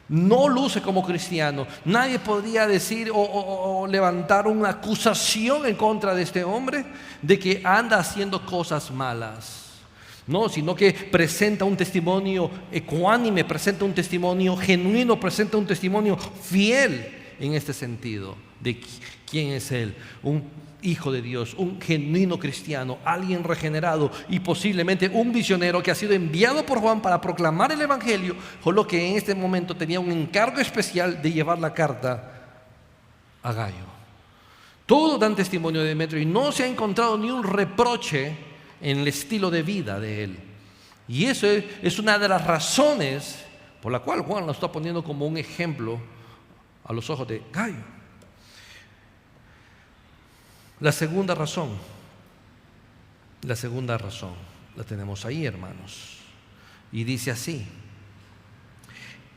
[SPEAKER 1] no luce como cristiano. Nadie podía decir o levantar una acusación en contra de este hombre de que anda haciendo cosas malas. No, sino que presenta un testimonio ecuánime, presenta un testimonio genuino, presenta un testimonio fiel en este sentido de quién es él, un hijo de Dios, un genuino cristiano, alguien regenerado y posiblemente un misionero que ha sido enviado por Juan para proclamar el evangelio, solo que en este momento tenía un encargo especial de llevar la carta a Gayo. Todos dan testimonio de Demetrio y no se ha encontrado ni un reproche en el estilo de vida de él. Y eso es una de las razones por la cual Juan lo está poniendo como un ejemplo a los ojos de Gayo. La segunda razón la tenemos ahí, hermanos, y dice así: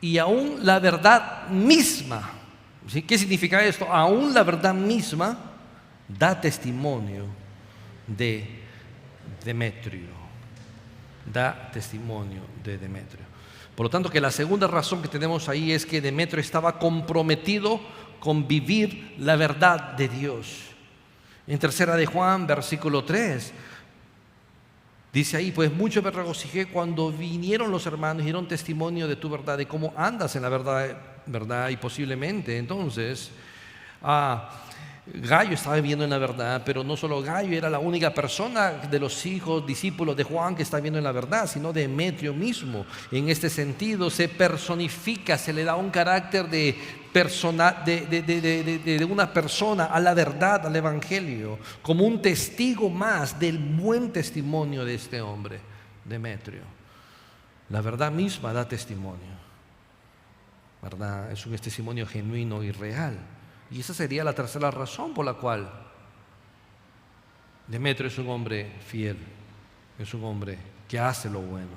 [SPEAKER 1] y aún la verdad misma, ¿sí? ¿Qué significa esto? Aún la verdad misma da testimonio de Demetrio. Da testimonio de Demetrio. Por lo tanto, que la segunda razón que tenemos ahí es que Demetrio estaba comprometido con vivir la verdad de Dios. En tercera de Juan, versículo 3, dice ahí: pues mucho me regocijé cuando vinieron los hermanos y dieron testimonio de tu verdad, de cómo andas en la verdad, y posiblemente entonces Gayo estaba viviendo en la verdad, pero no solo Gayo era la única persona de los hijos, discípulos de Juan que está viviendo en la verdad, sino Demetrio mismo. En este sentido se personifica, se le da un carácter de una persona a la verdad, al evangelio, como un testigo más del buen testimonio de este hombre, Demetrio. La verdad misma da testimonio, ¿verdad? Es un testimonio genuino y real. Y esa sería la tercera razón por la cual Demetrio es un hombre fiel, es un hombre que hace lo bueno.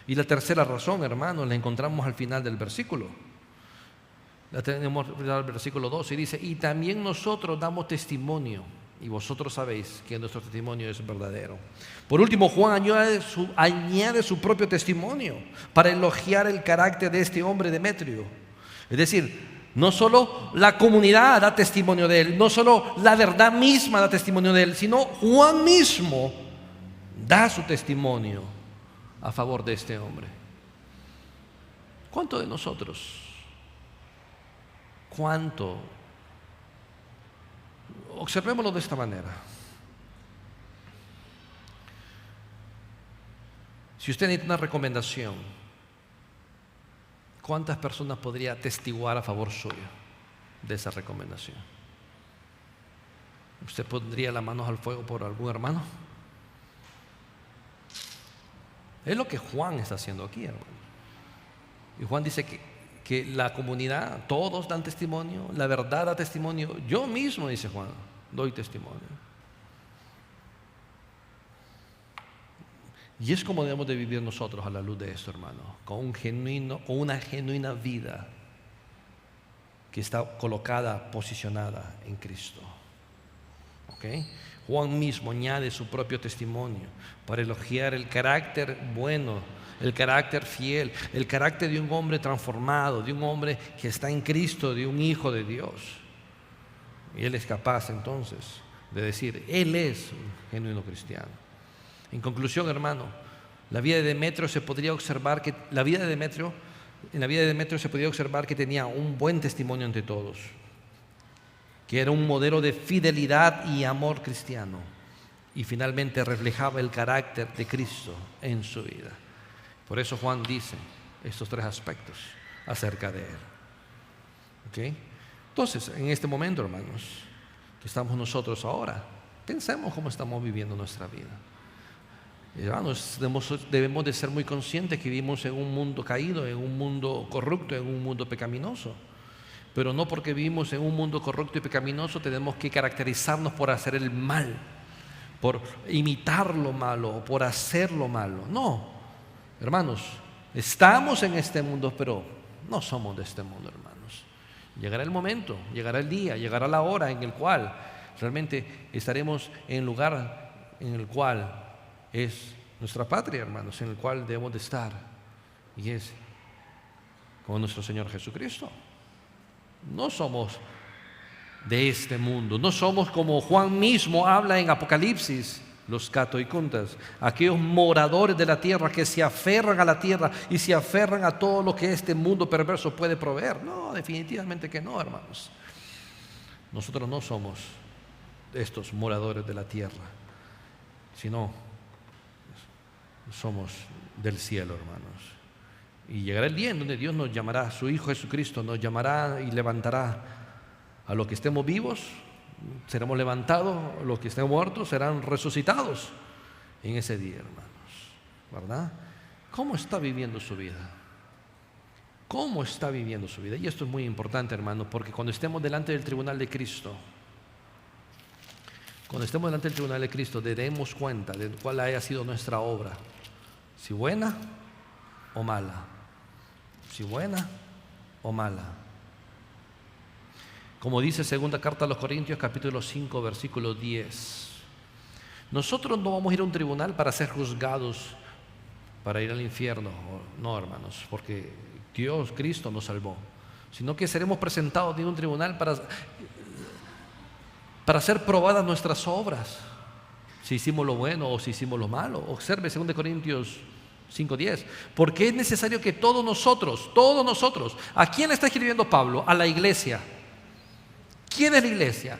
[SPEAKER 1] Y la tercera razón, hermanos, la encontramos al final del versículo. La tenemos al final del versículo 12 y dice: y también nosotros damos testimonio, y vosotros sabéis que nuestro testimonio es verdadero. Por último, Juan añade su propio testimonio para elogiar el carácter de este hombre Demetrio. Es decir, no solo la comunidad da testimonio de él, no solo la verdad misma da testimonio de él, sino Juan mismo da su testimonio a favor de este hombre. ¿Cuánto de nosotros? ¿Cuánto? Observémoslo de esta manera. Si usted necesita una recomendación, ¿cuántas personas podría atestiguar a favor suyo de esa recomendación? ¿Usted pondría las manos al fuego por algún hermano? Es lo que Juan está haciendo aquí, hermano. Y Juan dice que la comunidad, todos dan testimonio, la verdad da testimonio. Yo mismo, dice Juan, doy testimonio. Y es como debemos de vivir nosotros a la luz de esto, hermano, con una genuina vida que está colocada, posicionada en Cristo. ¿Okay? Juan mismo añade su propio testimonio para elogiar el carácter bueno, el carácter fiel, el carácter de un hombre transformado, de un hombre que está en Cristo, de un hijo de Dios. Y él es capaz entonces de decir: él es un genuino cristiano. En conclusión, hermano, en la vida de Demetrio se podría observar que tenía un buen testimonio ante todos, que era un modelo de fidelidad y amor cristiano, y finalmente reflejaba el carácter de Cristo en su vida. Por eso Juan dice estos tres aspectos acerca de él. ¿Okay? Entonces, en este momento, hermanos, que estamos nosotros ahora, pensemos cómo estamos viviendo nuestra vida. Hermanos, debemos de ser muy conscientes que vivimos en un mundo caído, en un mundo corrupto, en un mundo pecaminoso. Pero no porque vivimos en un mundo corrupto y pecaminoso tenemos que caracterizarnos por hacer el mal, por imitar lo malo, por hacer lo malo. No, hermanos, estamos en este mundo, pero no somos de este mundo, hermanos. Llegará el momento, llegará el día, llegará la hora en el cual realmente estaremos en el lugar en el cual es nuestra patria, hermanos, en el cual debemos de estar, y es con nuestro Señor Jesucristo. No somos de este mundo, no somos, como Juan mismo habla en Apocalipsis, los catoicuntas, aquellos moradores de la tierra que se aferran a la tierra y se aferran a todo lo que este mundo perverso puede proveer. No, definitivamente que no, hermanos. Nosotros no somos estos moradores de la tierra, sino somos del cielo, hermanos. Y llegará el día en donde Dios nos llamará, su Hijo Jesucristo nos llamará y levantará a los que estemos vivos, seremos levantados, los que estén muertos serán resucitados en ese día, hermanos, ¿verdad? ¿Cómo está viviendo su vida? ¿Cómo está viviendo su vida? Y esto es muy importante, hermanos, porque cuando estemos delante del tribunal de Cristo, daremos cuenta de cuál haya sido nuestra obra, si buena o mala, si buena o mala. Como dice segunda carta a los Corintios, capítulo 5, versículo 10. Nosotros no vamos a ir a un tribunal para ser juzgados, para ir al infierno. No, hermanos, porque Dios, Cristo nos salvó, sino que seremos presentados en un tribunal para ser probadas nuestras obras, si hicimos lo bueno o si hicimos lo malo. Observe 2 Corintios 5:10, porque es necesario que todos nosotros, ¿a quién le está escribiendo Pablo? A la iglesia. ¿Quién es la iglesia?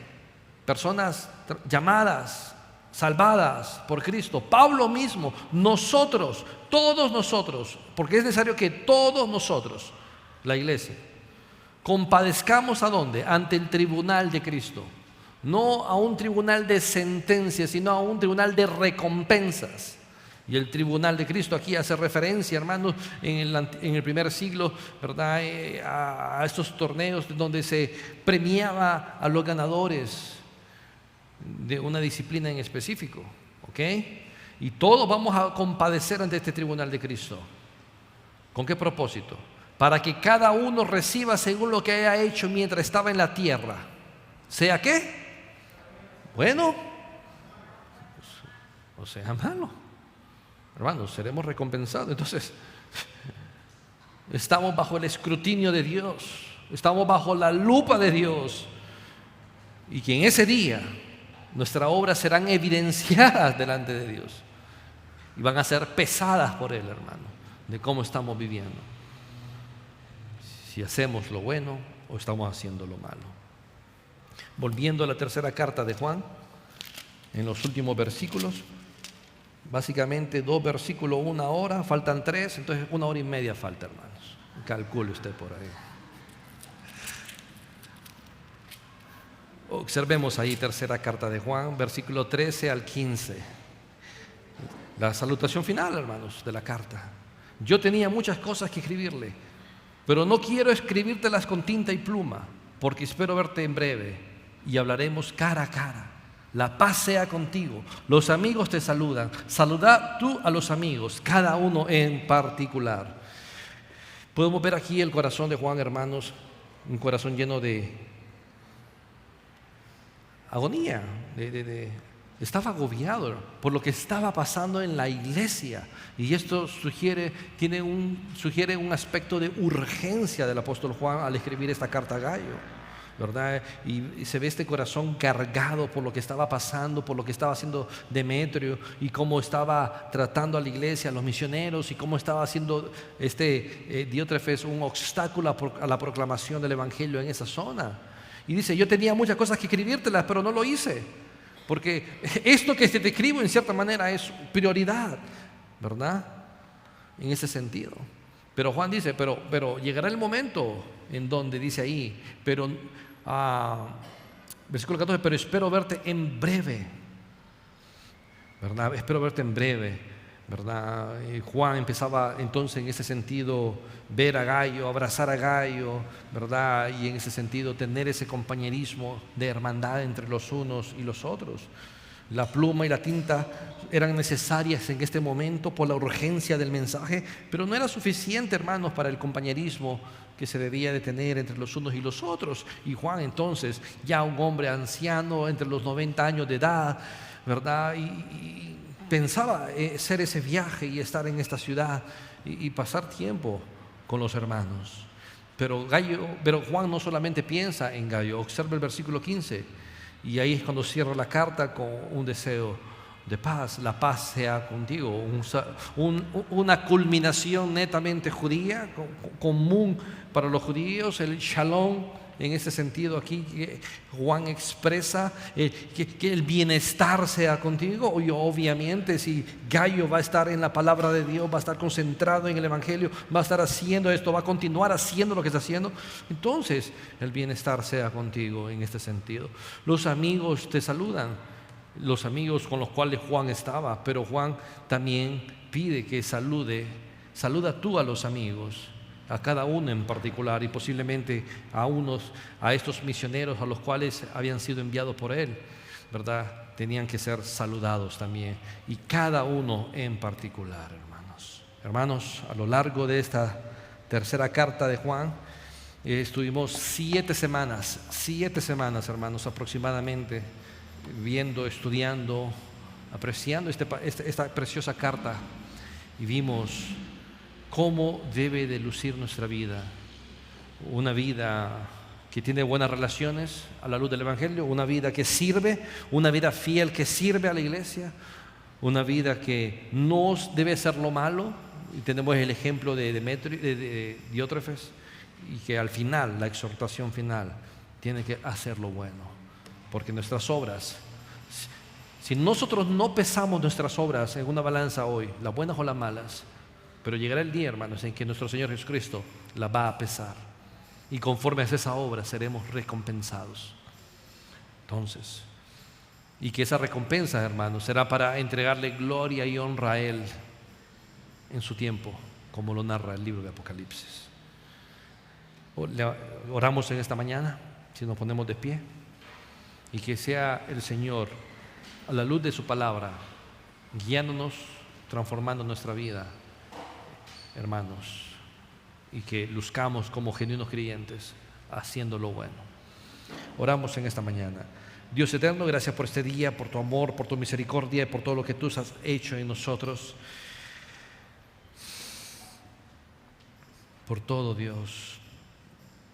[SPEAKER 1] Personas llamadas, salvadas por Cristo. Pablo mismo, nosotros, todos nosotros, porque es necesario que todos nosotros, la iglesia, compadezcamos ¿a dónde? Ante el tribunal de Cristo. No a un tribunal de sentencias, sino a un tribunal de recompensas. Y el tribunal de Cristo aquí hace referencia, hermanos, en el primer siglo, ¿verdad?, a estos torneos donde se premiaba a los ganadores de una disciplina en específico, ¿ok? Y todos vamos a compadecer ante este tribunal de Cristo. ¿Con qué propósito? Para que cada uno reciba según lo que haya hecho mientras estaba en la tierra. ¿Sea qué? Bueno, o sea malo. Hermanos, seremos recompensados. Entonces, estamos bajo el escrutinio de Dios, estamos bajo la lupa de Dios, y que en ese día nuestras obras serán evidenciadas delante de Dios y van a ser pesadas por Él, hermano, de cómo estamos viviendo, si hacemos lo bueno o estamos haciendo lo malo. Volviendo a la tercera carta de Juan, en los últimos versículos, básicamente 2 versículos, 1 hora, faltan 3, entonces 1 hora y media falta, hermanos. Calcule usted por ahí. Observemos ahí tercera carta de Juan, versículo 13 al 15. La salutación final, hermanos, de la carta. Yo tenía muchas cosas que escribirle, pero no quiero escribírtelas con tinta y pluma, porque espero verte en breve y hablaremos cara a cara. La paz sea contigo. Los amigos te saludan. Saluda tú a los amigos, cada uno en particular. Podemos ver aquí el corazón de Juan, hermanos, un corazón lleno de agonía, estaba agobiado por lo que estaba pasando en la iglesia, y esto sugiere un aspecto de urgencia del apóstol Juan al escribir esta carta a Gayo, ¿verdad? Y se ve este corazón cargado por lo que estaba pasando, por lo que estaba haciendo Demetrio y cómo estaba tratando a la iglesia, a los misioneros, y cómo estaba haciendo Diótrefes un obstáculo a la proclamación del evangelio en esa zona. Y dice: yo tenía muchas cosas que escribírtelas, pero no lo hice, porque esto que te escribo en cierta manera es prioridad, ¿verdad? En ese sentido. Pero Juan dice, pero llegará el momento en donde dice ahí, versículo 14, pero espero verte en breve, ¿verdad? Espero verte en breve, ¿verdad? Y Juan empezaba entonces en ese sentido ver a Gayo, abrazar a Gayo, ¿verdad? Y en ese sentido tener ese compañerismo de hermandad entre los unos y los otros. La pluma y la tinta eran necesarias en este momento por la urgencia del mensaje, pero no era suficiente, hermanos, para el compañerismo que se debía de tener entre los unos y los otros. Y Juan entonces, ya un hombre anciano, entre los 90 años de edad, ¿verdad? Y pensaba hacer ese viaje y estar en esta ciudad y pasar tiempo con los hermanos. Pero Juan no solamente piensa en Gayo. Observa el versículo 15. Y ahí es cuando cierra la carta con un deseo de paz. La paz sea contigo. Una culminación netamente judía, común para los judíos, el shalom. En ese sentido aquí que Juan expresa que el bienestar sea contigo. Y obviamente si Gayo va a estar en la palabra de Dios, va a estar concentrado en el evangelio, va a estar haciendo esto, va a continuar haciendo lo que está haciendo, entonces el bienestar sea contigo en este sentido. Los amigos te saludan, los amigos con los cuales Juan estaba, pero Juan también pide que saluda tú a los amigos, a cada uno en particular, y posiblemente a estos misioneros a los cuales habían sido enviados por él, ¿verdad? Tenían que ser saludados también, y cada uno en particular, hermanos, a lo largo de esta tercera carta de Juan estuvimos 7 semanas, hermanos, aproximadamente, viendo, estudiando, apreciando esta preciosa carta, y vimos cómo debe de lucir nuestra vida una vida que tiene buenas relaciones a la luz del Evangelio, una vida que sirve, una vida fiel que sirve a la iglesia, una vida que no debe ser lo malo. Y tenemos el ejemplo de Diótrefes, y que al final, la exhortación final, tiene que hacer lo bueno, porque nuestras obras, si nosotros no pesamos nuestras obras en una balanza hoy, las buenas o las malas, pero llegará el día, hermanos, en que nuestro Señor Jesucristo las va a pesar, y conforme a esa obra seremos recompensados. Entonces, y que esa recompensa, hermanos, será para entregarle gloria y honra a Él en su tiempo, como lo narra el libro de Apocalipsis. Oramos en esta mañana, si nos ponemos de pie, y que sea el Señor, a la luz de su palabra, guiándonos, transformando nuestra vida, hermanos, y que luzcamos como genuinos creyentes haciendo lo bueno. Oramos en esta mañana. Dios eterno, gracias por este día, por tu amor, por tu misericordia y por todo lo que tú has hecho en nosotros. Por todo, Dios,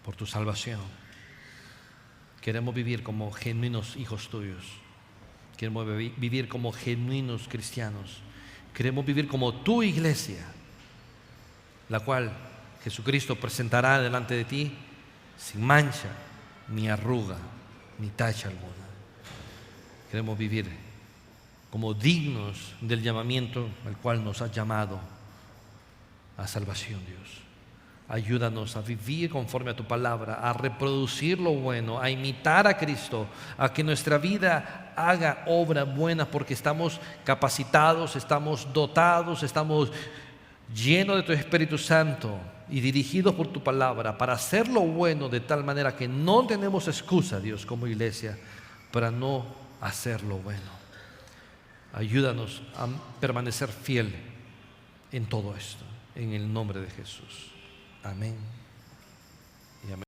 [SPEAKER 1] por tu salvación. Queremos vivir como genuinos hijos tuyos. Queremos vivir como genuinos cristianos. Queremos vivir como tu iglesia, la cual Jesucristo presentará delante de ti sin mancha, ni arruga, ni tacha alguna. Queremos vivir como dignos del llamamiento al cual nos has llamado a salvación, Dios. Ayúdanos a vivir conforme a tu palabra, a reproducir lo bueno, a imitar a Cristo, a que nuestra vida haga obra buena, porque estamos capacitados, estamos dotados, estamos llenos de tu Espíritu Santo y dirigidos por tu palabra para hacer lo bueno, de tal manera que no tenemos excusa, Dios, como iglesia, para no hacer lo bueno. Ayúdanos a permanecer fiel en todo esto, en el nombre de Jesús. Amén.